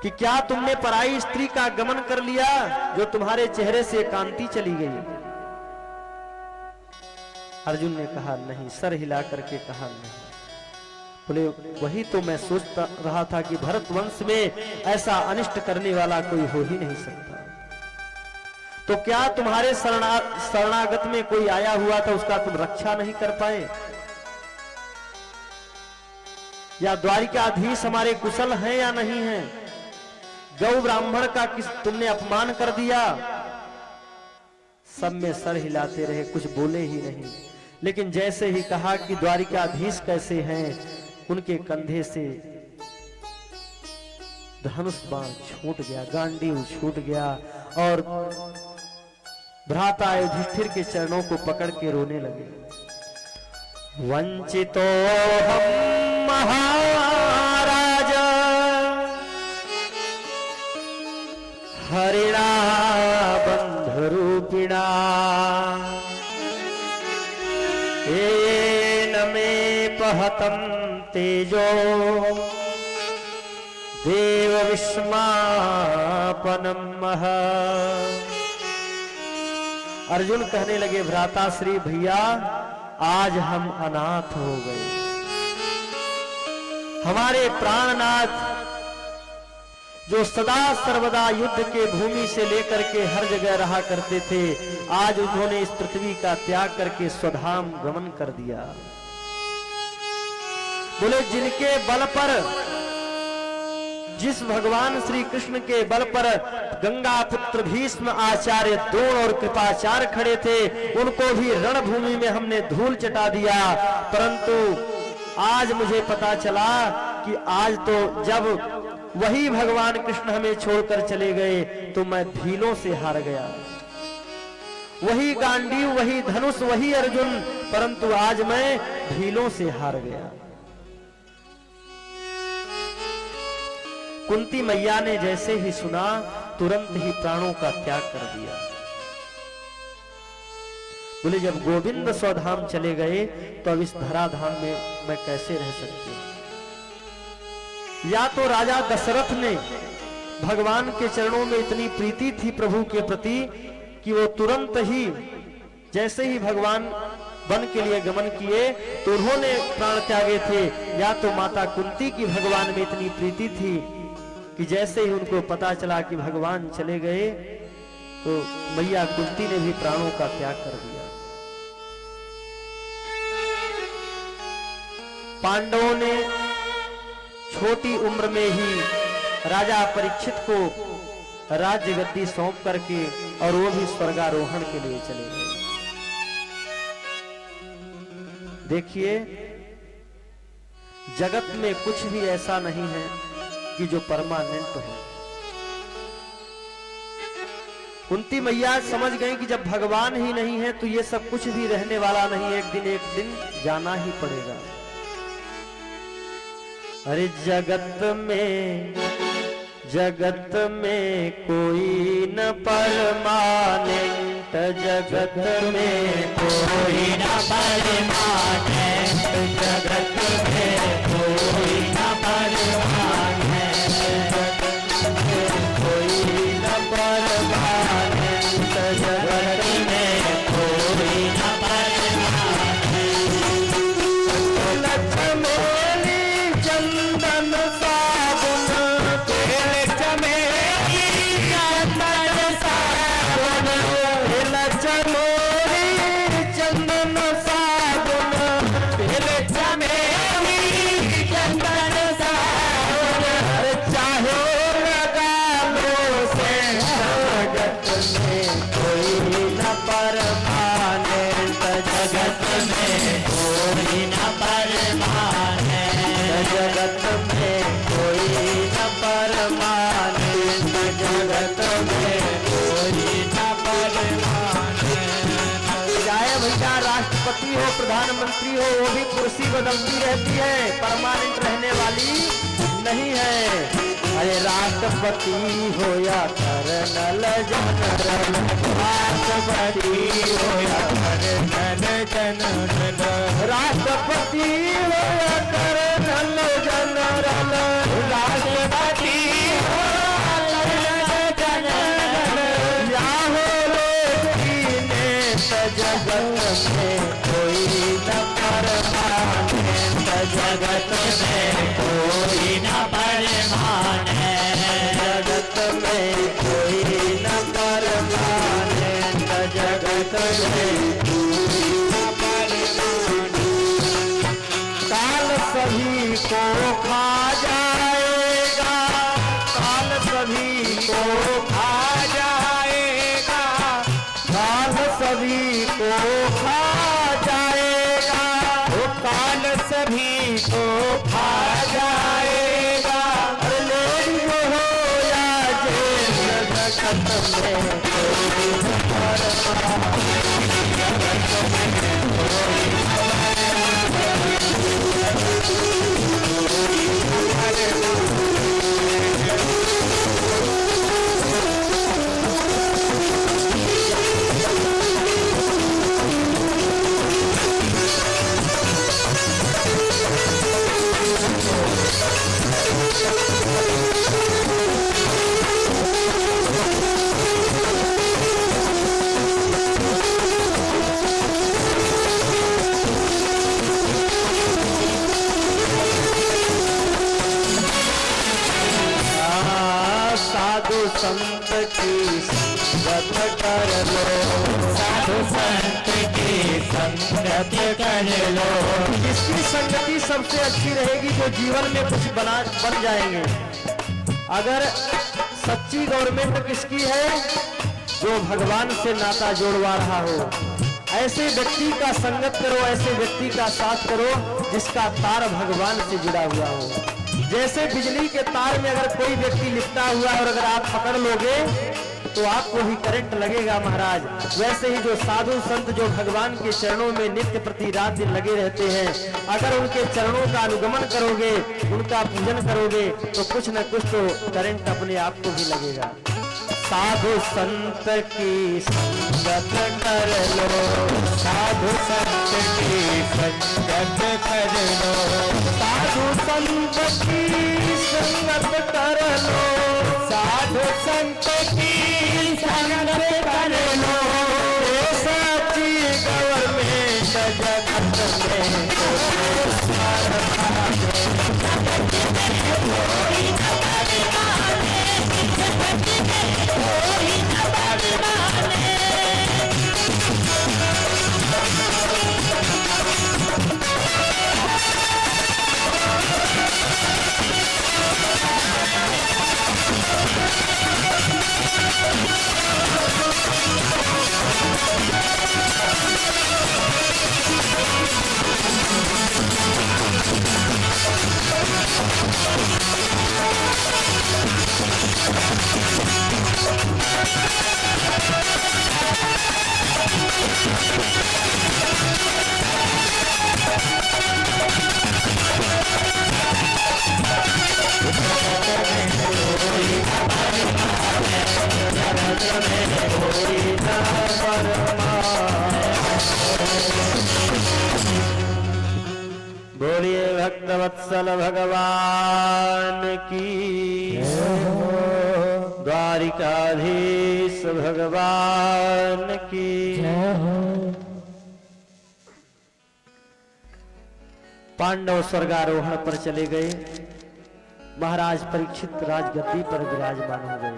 कि क्या तुमने पराई स्त्री का गमन कर लिया जो तुम्हारे चेहरे से कांति चली गई? अर्जुन ने कहा नहीं, सर हिला करके कहा नहीं। बोले वही तो मैं सोचता रहा था कि भरत वंश में ऐसा अनिष्ट करने वाला कोई हो ही नहीं सकता। तो क्या तुम्हारे शरणागत में कोई आया हुआ था, उसका तुम रक्षा नहीं कर पाए? या द्वारिकाधीश हमारे कुशल हैं या नहीं हैं? गौ ब्राह्मण का किस तुमने अपमान कर दिया? सब में सर हिलाते रहे, कुछ बोले ही नहीं। लेकिन जैसे ही कहा कि द्वारिकाधीश कैसे हैं, उनके कंधे से धनुष बाण छूट गया, गांडीव छूट गया और भ्राता युधिष्ठिर के चरणों को पकड़ के रोने लगे। वंचितो हम महाराज हरिणा बंधरूपिणा येन मे पहतं तेजो देव विस्मापनं महा। अर्जुन कहने लगे, भ्राता श्री भैया, आज हम अनाथ हो गए। हमारे प्राणनाथ जो सदा सर्वदा युद्ध के भूमि से लेकर के हर जगह रहा करते थे, आज उन्होंने इस पृथ्वी का त्याग करके स्वधाम गमन कर दिया। बोले जिनके बल पर, जिस भगवान श्री कृष्ण के बल पर गंगा पुत्र भीष्म, आचार्य द्रोण और कृपाचार्य खड़े थे, उनको भी रणभूमि में हमने धूल चटा दिया। परंतु आज मुझे पता चला कि आज तो जब वही भगवान कृष्ण हमें छोड़कर चले गए तो मैं भीलों से हार गया। वही गांडीव, वही धनुष, वही अर्जुन, परंतु आज मैं भीलों से हार गया। कुंती मैया ने जैसे ही सुना, तुरंत ही प्राणों का त्याग कर दिया। बोले जब गोविंद स्वधाम चले गए तो अब इस धराधाम में मैं कैसे रह सकती हूं? या तो राजा दशरथ ने, भगवान के चरणों में इतनी प्रीति थी प्रभु के प्रति कि वो तुरंत ही जैसे ही भगवान वन के लिए गमन किए तो उन्होंने प्राण त्यागे थे, या तो माता कुंती की भगवान में इतनी प्रीति थी कि जैसे ही उनको पता चला कि भगवान चले गए तो मैया कुंती ने भी प्राणों का त्याग कर दिया। पांडवों ने छोटी उम्र में ही राजा परीक्षित को राज्य गद्दी सौंप करके और वो भी स्वर्गारोहण के लिए चले गए। देखिए, जगत में कुछ भी ऐसा नहीं है कि जो परमानेंट हो। कुंती मैया समझ गई कि जब भगवान ही नहीं है तो ये सब कुछ भी रहने वाला नहीं, एक दिन जाना ही पड़ेगा। अरे जगत में कोई न परमानेंट, जगत में कोई न परमानेंट, जगत में कोई न परमानेंट, कोई न परमानेंट, जगत में कोई न परमानेंट। राष्ट्रपति हो, प्रधानमंत्री हो, वो भी कुर्सी बदलती रहती है, परमानेंट रहने वाली नहीं है। अरे राष्ट्रपति हो या कर्नल जनरल, राष्ट्रपति हो या कर्नल जनरल, राष्ट्रपति हो या कर्नल जनरल, राष्ट्रपति हो या कर्नल जनरल, या हो लोग की नेता जगत में कोई न परमानेंट, जगत में कोई न परमानेंट, जगत में कोई न परमानेंट, जगत में काल सभी को खा जाएगा, काल सभी को आ जाएगा, काल सभी को खा जाएगा, वो काल सभी को खा जाएगा। अरे लेडी हो या जेल, जगत में कोई न परमानेंट, साधु संत की संगत कर लो, साधु संत की संगत कर लो, जिसकी संगति सबसे अच्छी रहेगी, जो जीवन में कुछ बन जाएंगे। अगर सच्ची गवर्नमेंट किसकी है? जो भगवान से नाता जोड़वा रहा हो, ऐसे व्यक्ति का संगत करो, ऐसे व्यक्ति का साथ करो जिसका तार भगवान से जुड़ा हुआ हो। जैसे बिजली के तार में अगर कोई व्यक्ति लिपटा हुआ है और अगर आप पकड़ लोगे तो आपको भी करंट लगेगा महाराज। वैसे ही जो साधु संत जो भगवान के चरणों में नित्य प्रति रात दिन लगे रहते हैं, अगर उनके चरणों का अनुगमन करोगे, उनका पूजन करोगे तो कुछ न कुछ तो करंट अपने आप को भी लगेगा। साधु संत की संगत कर लो, साधु संत की संगत कर लो, साधु संत की संगत कर लो, साधु संत की संगत कर लो, सच्ची गवर्नमेंट जगत में बोलिए भक्तवत्सल भगवान की, द्वारिकाधीश भगवान की। पांडव स्वर्गारोहण पर चले गए, महाराज परीक्षित राजगद्दी पर विराजमान हो गए।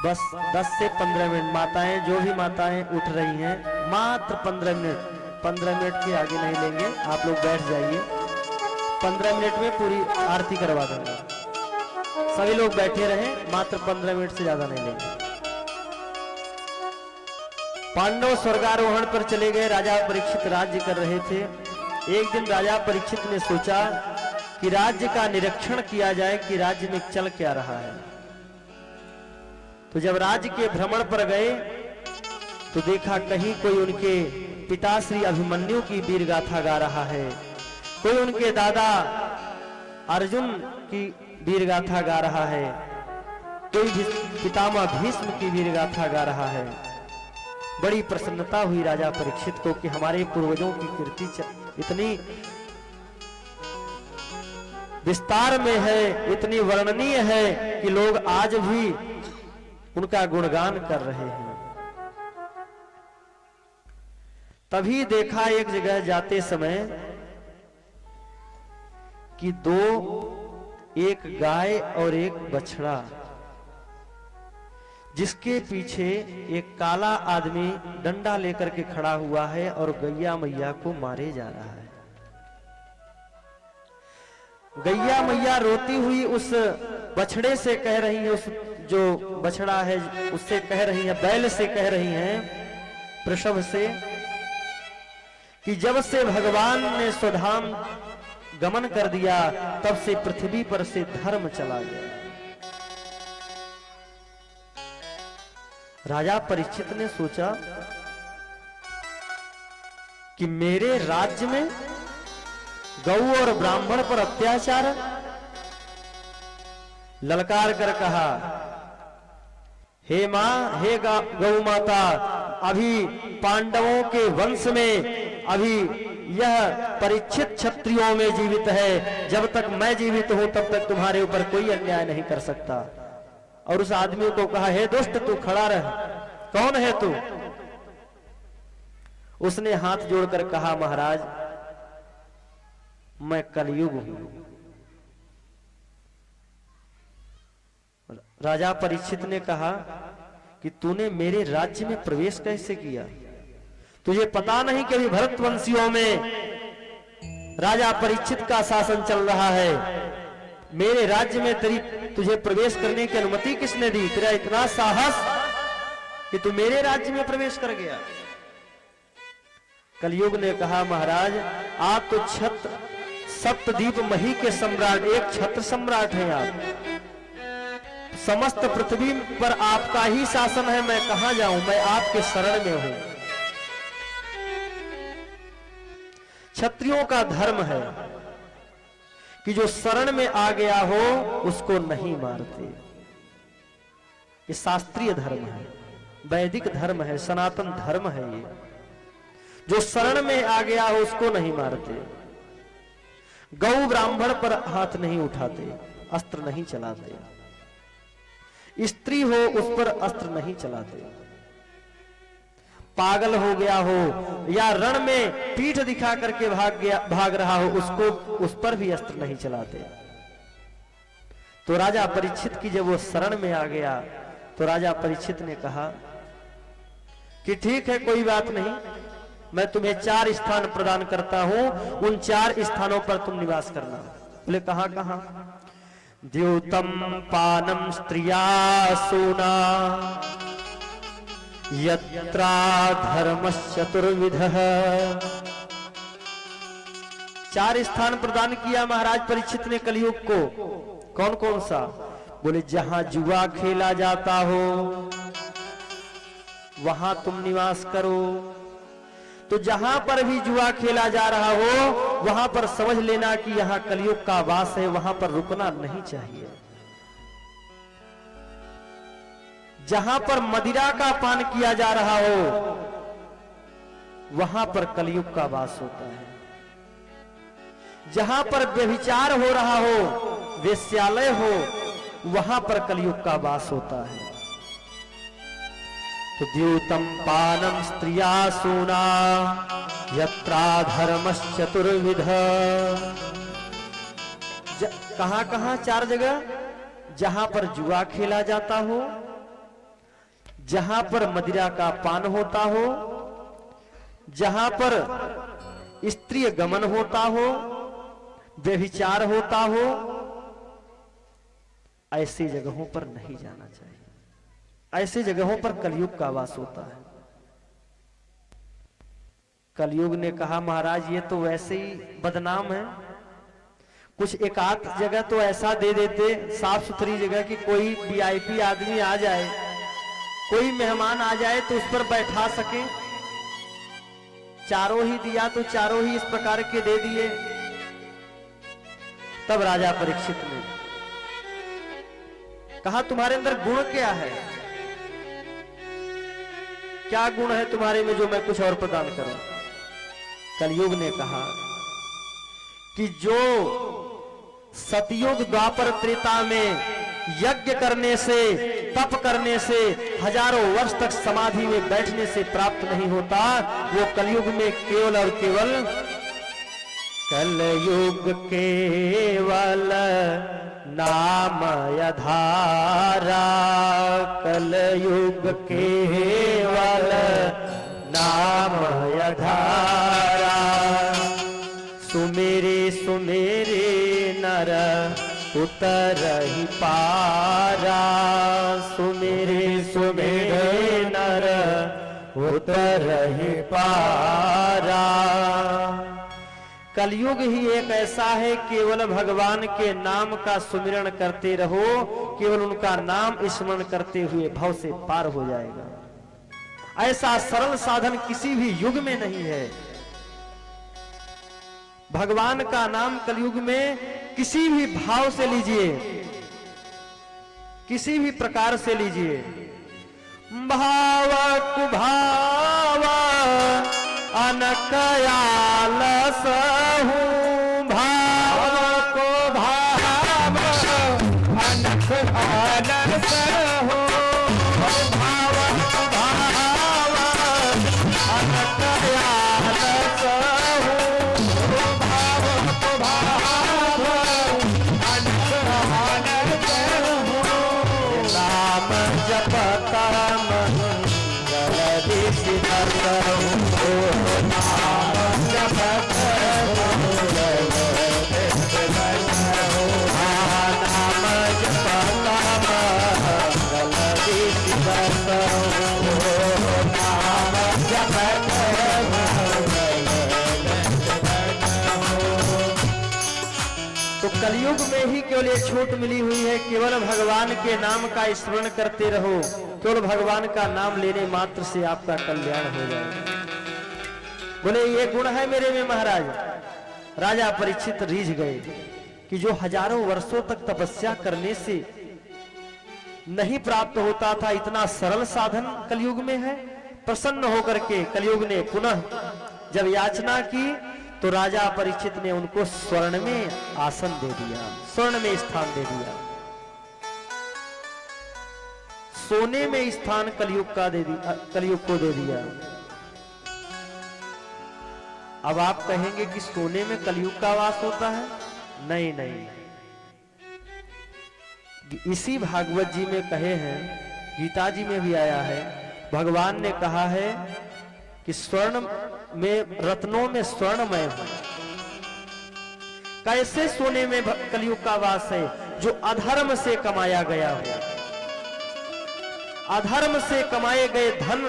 बस 10 से 15 मिनट, माताएं जो भी माताएं उठ रही हैं, मात्र 15 मिनट के आगे नहीं लेंगे, आप लोग बैठ जाइए। 15 मिनट में पूरी आरती करवा देंगे, सभी लोग बैठे रहें, मात्र 15 मिनट से ज्यादा नहीं लेंगे। पांडव स्वर्गारोहण पर चले गए, राजा परीक्षित राज्य कर रहे थे। एक दिन राजा परीक्षित ने सोचा कि राज्य का निरीक्षण किया जाए कि राज्य में चल क्या रहा है। तो जब राज्य के भ्रमण पर गए तो देखा कहीं कोई उनके पिता श्री अभिमन्यु की वीर गाथा गा रहा है, कोई उनके दादा अर्जुन की वीर गाथा गा रहा है, कोई पितामह भीष्म की वीर गाथा गा रहा है। बड़ी प्रसन्नता हुई राजा परीक्षित को कि हमारे पूर्वजों की कीर्ति इतनी विस्तार में है, इतनी वर्णनीय है कि लोग आज भी उनका गुणगान कर रहे हैं। तभी देखा एक जगह जाते समय कि एक गाय और एक बछड़ा, जिसके पीछे एक काला आदमी डंडा लेकर के खड़ा हुआ है और गैया मैया को मारे जा रहा है। गैया मैया रोती हुई उस बछड़े से कह रही है, उस जो बछड़ा है उससे कह रही है, बैल से कह रही हैं, प्रसव से, कि जब से भगवान ने स्वधाम गमन कर दिया तब से पृथ्वी पर से धर्म चला गया। राजा परीक्षित ने सोचा कि मेरे राज्य में गौ और ब्राह्मण पर अत्याचार, ललकार कर कहा, हे मां, हे गौ माता, अभी पांडवों के वंश में अभी यह परीक्षित क्षत्रियों में जीवित है, जब तक मैं जीवित हूं तब तक तुम्हारे ऊपर कोई अन्याय नहीं कर सकता। और उस आदमी को कहा, हे दुष्ट, तू खड़ा रह, कौन है तू? उसने हाथ जोड़कर कहा, महाराज मैं कलयुग हूं। राजा परीक्षित ने कहा कि तूने मेरे राज्य में प्रवेश कैसे किया? तुझे पता नहीं कि अभी भरतवंशियों में राजा परीक्षित का शासन चल रहा है। मेरे राज्य में तुझे प्रवेश करने की अनुमति किसने दी? तेरा इतना साहस कि तू मेरे राज्य में प्रवेश कर गया। कलयुग ने कहा, महाराज आप तो सप्तद्वीप मही के सम्राट, एक छत्र सम्राट हैं आप। समस्त पृथ्वी पर आपका ही शासन है, मैं कहां जाऊं? मैं आपके शरण में हूं। क्षत्रियों का धर्म है कि जो शरण में आ गया हो उसको नहीं मारते। ये शास्त्रीय धर्म है, वैदिक धर्म है, सनातन धर्म है। ये जो शरण में आ गया हो उसको नहीं मारते। गौ ब्राह्मण पर हाथ नहीं उठाते, अस्त्र नहीं चलाते। स्त्री हो उस पर अस्त्र नहीं चलाते। पागल हो गया हो या रण में पीठ दिखा करके भाग रहा हो, उसको उस पर भी अस्त्र नहीं चलाते। तो राजा परीक्षित की जब वो शरण में आ गया तो राजा परीक्षित ने कहा कि ठीक है, कोई बात नहीं, मैं तुम्हें 4 स्थान प्रदान करता हूं, उन 4 स्थानों पर तुम निवास करना। बोले कहां कहां? द्यूतम पानम स्त्रिया सूना यत्रा धर्मश्चतुर्विधः। 4 स्थान प्रदान किया महाराज परीक्षित ने कलयुग को। कौन कौन सा? बोले जहां जुआ खेला जाता हो वहां तुम निवास करो। तो जहां पर भी जुआ खेला जा रहा हो वहां पर समझ लेना कि यहां कलयुग का वास है, वहां पर रुकना नहीं चाहिए। जहां पर मदिरा का पान किया जा रहा हो वहां पर कलयुग का वास होता है। जहां पर व्यभिचार हो रहा हो, वेश्यालय हो, वहां पर कलयुग का वास होता है। तो द्यूतम पानम स्त्रिया सूना यत्रा धर्मश्चतुर्विध। कहां कहां? 4 जगह। जहां पर जुआ खेला जाता हो, जहां पर मदिरा का पान होता हो, जहां पर स्त्री गमन होता हो, व्यभिचार होता हो, ऐसी जगहों पर नहीं जाना चाहिए। ऐसी जगहों पर कलयुग का वास होता है। कलयुग ने कहा, महाराज ये तो वैसे ही बदनाम है, कुछ एक आध जगह तो ऐसा दे देते, साफ सुथरी जगह कि कोई वीआईपी आदमी आ जाए कोई मेहमान आ जाए तो उस पर बैठा सके, चारों ही दिया तो चारों ही इस प्रकार के दे दिए। तब राजा परीक्षित ने कहा, तुम्हारे अंदर गुण क्या है? क्या गुण है तुम्हारे में जो मैं कुछ और प्रदान करूं? कलयुग ने कहा कि जो सतयुग द्वापर त्रेता में यज्ञ करने से, तप करने से, हजारों वर्ष तक समाधि में बैठने से प्राप्त नहीं होता, वो कलयुग में केवल और केवल, कलयुग केवल नाम आधारा, कलयुग केवल नाम आधारा, सुमेरे सुमेरे नर उतरहि पारा, सुमेरे सुमेरे नर उतरहि पारा। कलयुग ही एक ऐसा है, केवल भगवान के नाम का सुमिरण करते रहो, केवल उनका नाम स्मरण करते हुए भव से पार हो जाएगा। ऐसा सरल साधन किसी भी युग में नहीं है। भगवान का नाम कलयुग में किसी भी भाव से लीजिए, किसी भी प्रकार से लीजिए, भाव कुभाव अनकयाल सहु, भाव को भाव अनकयाल सहु, भाव को भाव अनकयाल सहु, भाव को भाव अनकयाल सहु, नाम जपता तो कलयुग में ही केवल ये छूट मिली हुई है, केवल भगवान के नाम का स्मरण करते रहो, केवल भगवान का नाम लेने मात्र से आपका कल्याण हो जाएगा। बोले ये गुण है मेरे में महाराज। राजा परीक्षित रीझ गए कि जो हजारों वर्षों तक तपस्या करने से नहीं प्राप्त होता था, इतना सरल साधन कलयुग में है। प्रसन्न होकर के कलयुग ने पुनः जब याचना की तो राजा परीक्षित ने उनको स्वर्ण में आसन दे दिया, स्वर्ण में स्थान दे दिया, सोने में स्थान कलयुग का दे दिया, कलयुग को दे दिया। अब आप कहेंगे कि सोने में कलयुग का वास होता है? नहीं नहीं, इसी भागवत जी में कहे हैं, गीता जी में भी आया है, भगवान ने कहा है कि स्वर्ण में, रत्नों में स्वर्णमय हूं। कैसे सोने में कलयुग का वास है? जो अधर्म से कमाया गया हो, अधर्म से कमाए गए धन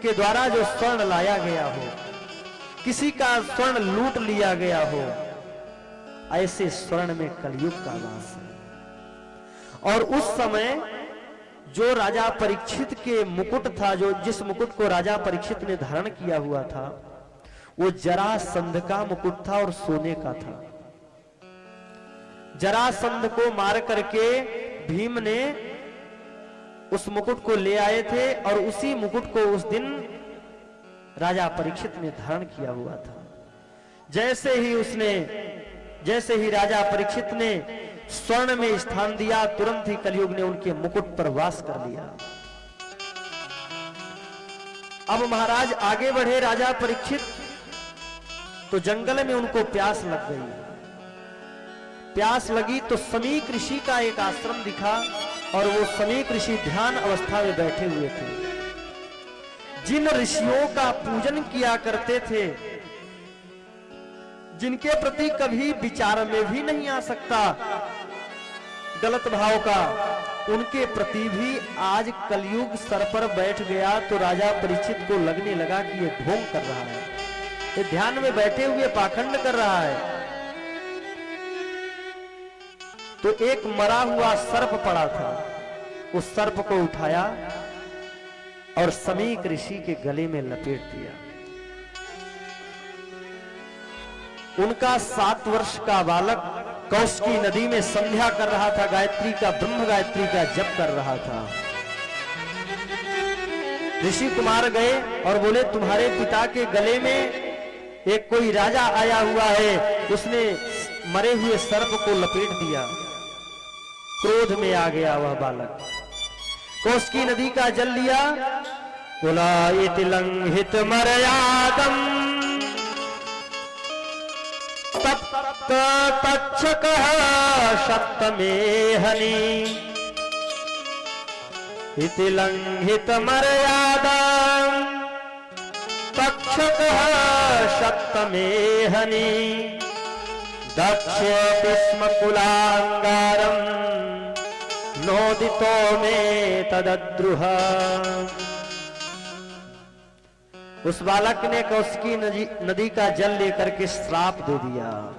के द्वारा जो स्वर्ण लाया गया हो, किसी का स्वर्ण लूट लिया गया हो, ऐसे स्वर्ण में कलयुग का वास है। और उस समय जो राजा परीक्षित के मुकुट था, जो जिस मुकुट को राजा परीक्षित ने धारण किया हुआ था, वो जरासंध का मुकुट था और सोने का था। जरासंध को मार करके भीम ने उस मुकुट को ले आए थे और उसी मुकुट को उस दिन राजा परीक्षित ने धारण किया हुआ था। जैसे ही राजा परीक्षित ने स्वर्ण में स्थान दिया, तुरंत ही कलयुग ने उनके मुकुट पर वास कर लिया। अब महाराज आगे बढ़े राजा परीक्षित, तो जंगल में उनको प्यास लग गई। प्यास लगी तो समीक ऋषि का एक आश्रम दिखा और वो समीक ऋषि ध्यान अवस्था में बैठे हुए थे। जिन ऋषियों का पूजन किया करते थे, जिनके प्रति कभी विचार में भी नहीं आ सकता गलत भाव का, उनके प्रति भी आज कलयुग सर पर बैठ गया तो राजा परीक्षित को लगने लगा कि ये ढोंग कर रहा है, ये ध्यान में बैठे हुए पाखंड कर रहा है। तो एक मरा हुआ सर्प पड़ा था, उस सर्प को उठाया और समीक ऋषि के गले में लपेट दिया। उनका 7 वर्ष का बालक कौशिकी नदी में संध्या कर रहा था, गायत्री का, ब्रह्म गायत्री का जप कर रहा था। ऋषि कुमार गए और बोले, तुम्हारे पिता के गले में एक कोई राजा आया हुआ है, उसने मरे हुए सर्प को लपेट दिया। क्रोध में आ गया वह बालक, कौशिकी नदी का जल लिया, बोला, इति लंघित मर्यादम तप्त तक्षकः शतमेहनि, इति लंघित मर्यादम तक्षकः शतमेहनि, दक्ष्यति स्म कुलांगारम नोदितो में तदद्रुह। उस बालक ने कौशिकी नदी का जल लेकर के श्राप दे दिया।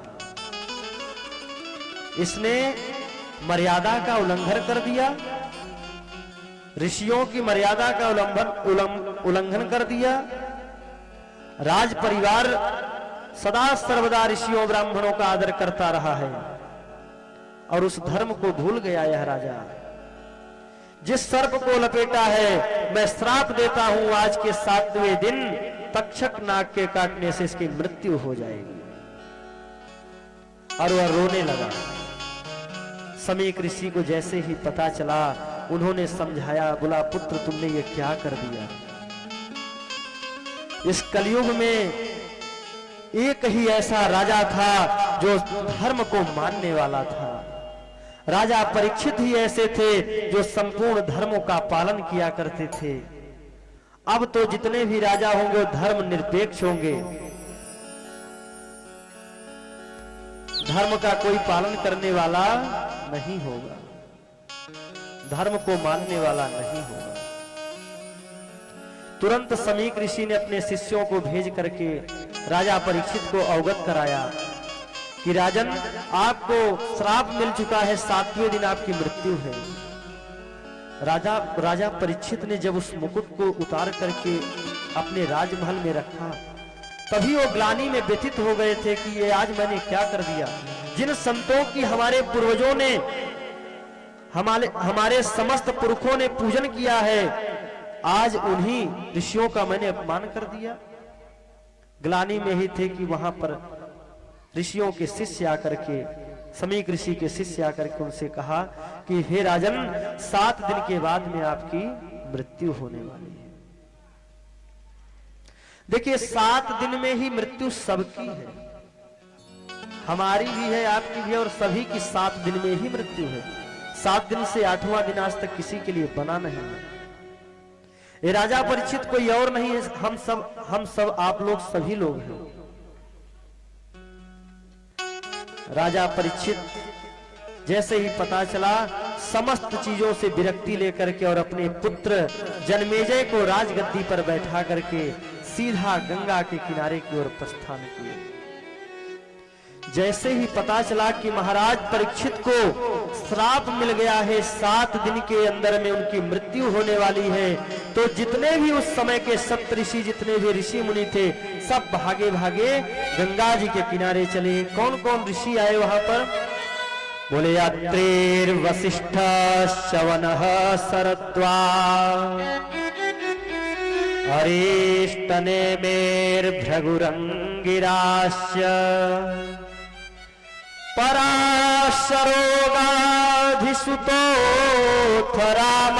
इसने मर्यादा का उल्लंघन कर दिया, ऋषियों की मर्यादा का उल्लंघन कर दिया। राज परिवार सदा सर्वदा ऋषियों ब्राह्मणों का आदर करता रहा है और उस धर्म को भूल गया यह राजा। जिस सर्प को लपेटा है, मैं श्राप देता हूं, आज के 7वें दिन तक्षक नाग के काटने से इसकी मृत्यु हो जाएगी। और वह रोने लगा। समीक ऋषि को जैसे ही पता चला, उन्होंने समझाया, बोला, पुत्र तुमने ये क्या कर दिया। इस कलयुग में एक ही ऐसा राजा था जो धर्म को मानने वाला था। राजा परीक्षित ही ऐसे थे जो संपूर्ण धर्मों का पालन किया करते थे। अब तो जितने भी राजा होंगे धर्म निरपेक्ष होंगे, धर्म का कोई पालन करने वाला नहीं होगा, धर्म को मानने वाला नहीं होगा। तुरंत समीक ऋषि ने अपने शिष्यों को भेज करके राजा परीक्षित को अवगत कराया कि राजन, आपको श्राप मिल चुका है, 7वें दिन आपकी मृत्यु है। राजा परीक्षित ने जब उस मुकुट को उतार करके अपने राजमहल में रखा, तभी वो ग्लानि में व्यथित हो गए थे कि ये आज मैंने क्या कर दिया। जिन संतों की हमारे पूर्वजों ने, हमारे समस्त पुरखों ने पूजन किया है, आज उन्हीं ऋषियों का मैंने अपमान कर दिया। ग्लानि में ही थे कि वहां पर ऋषियों के शिष्य आकर के, समीक ऋषि के शिष्य आकर के उनसे कहा कि हे राजन, 7 दिन के बाद में आपकी मृत्यु होने वाली है। देखिए, 7 दिन में ही मृत्यु सबकी है, हमारी भी है, आपकी भी है, और सभी की 7 दिन में ही मृत्यु है। 7 दिन से 8वां दिन आज तक किसी के लिए बना नहीं है। ये राजा परीक्षित कोई और नहीं है, हम सब आप लोग सभी लोग हैं। राजा परीक्षित जैसे ही पता चला, समस्त चीजों से विरक्ति लेकर के और अपने पुत्र जनमेजय को राजगद्दी पर बैठा करके सीधा गंगा के किनारे की ओर प्रस्थान किए। जैसे ही पता चला कि महाराज परीक्षित को श्राप मिल गया है, 7 दिन के अंदर में उनकी मृत्यु होने वाली है, तो जितने भी उस समय के सप्तऋषि, जितने भी ऋषि मुनि थे, सब भागे भागे गंगा जी के किनारे चले। कौन कौन ऋषि आए वहां पर? बोले, अत्रेर वसिष्ठ शवनः सरद्वा अरिष्टनेमिर्भृगुरंगिराश्च पराशरोगाधिसुतोऽथ राम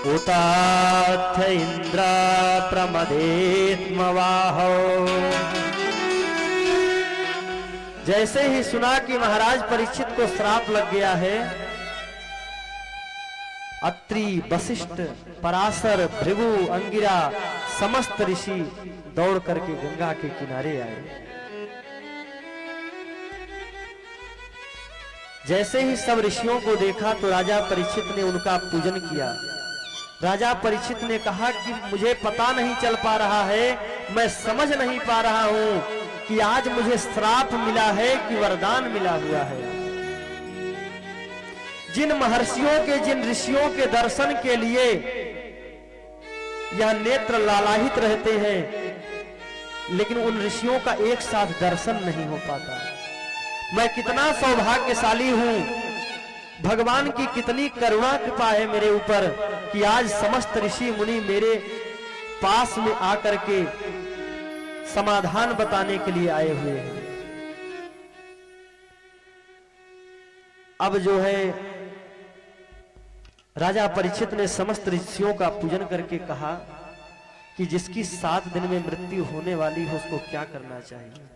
उताथ इंद्र प्रमदेत्मवाहो। जैसे ही सुना कि महाराज परीक्षित को श्राप लग गया है, अत्रि, वशिष्ठ, पराशर, भृगु, अंगिरा, समस्त ऋषि दौड़ करके गंगा के किनारे आए। जैसे ही सब ऋषियों को देखा तो राजा परीक्षित ने उनका पूजन किया। राजा परीक्षित ने कहा कि मुझे पता नहीं चल पा रहा है, मैं समझ नहीं पा रहा हूं कि आज मुझे श्राप मिला है कि वरदान मिला हुआ है। जिन महर्षियों के, जिन ऋषियों के दर्शन के लिए यह नेत्र लालाहित रहते हैं, लेकिन उन ऋषियों का एक साथ दर्शन नहीं हो पाता। मैं कितना सौभाग्यशाली हूं, भगवान की कितनी करुणा कृपा है मेरे ऊपर कि आज समस्त ऋषि मुनि मेरे पास में आकर के समाधान बताने के लिए आए हुए हैं। अब जो है राजा परीक्षित ने समस्त ऋषियों का पूजन करके कहा कि जिसकी 7 दिन में मृत्यु होने वाली हो उसको क्या करना चाहिए।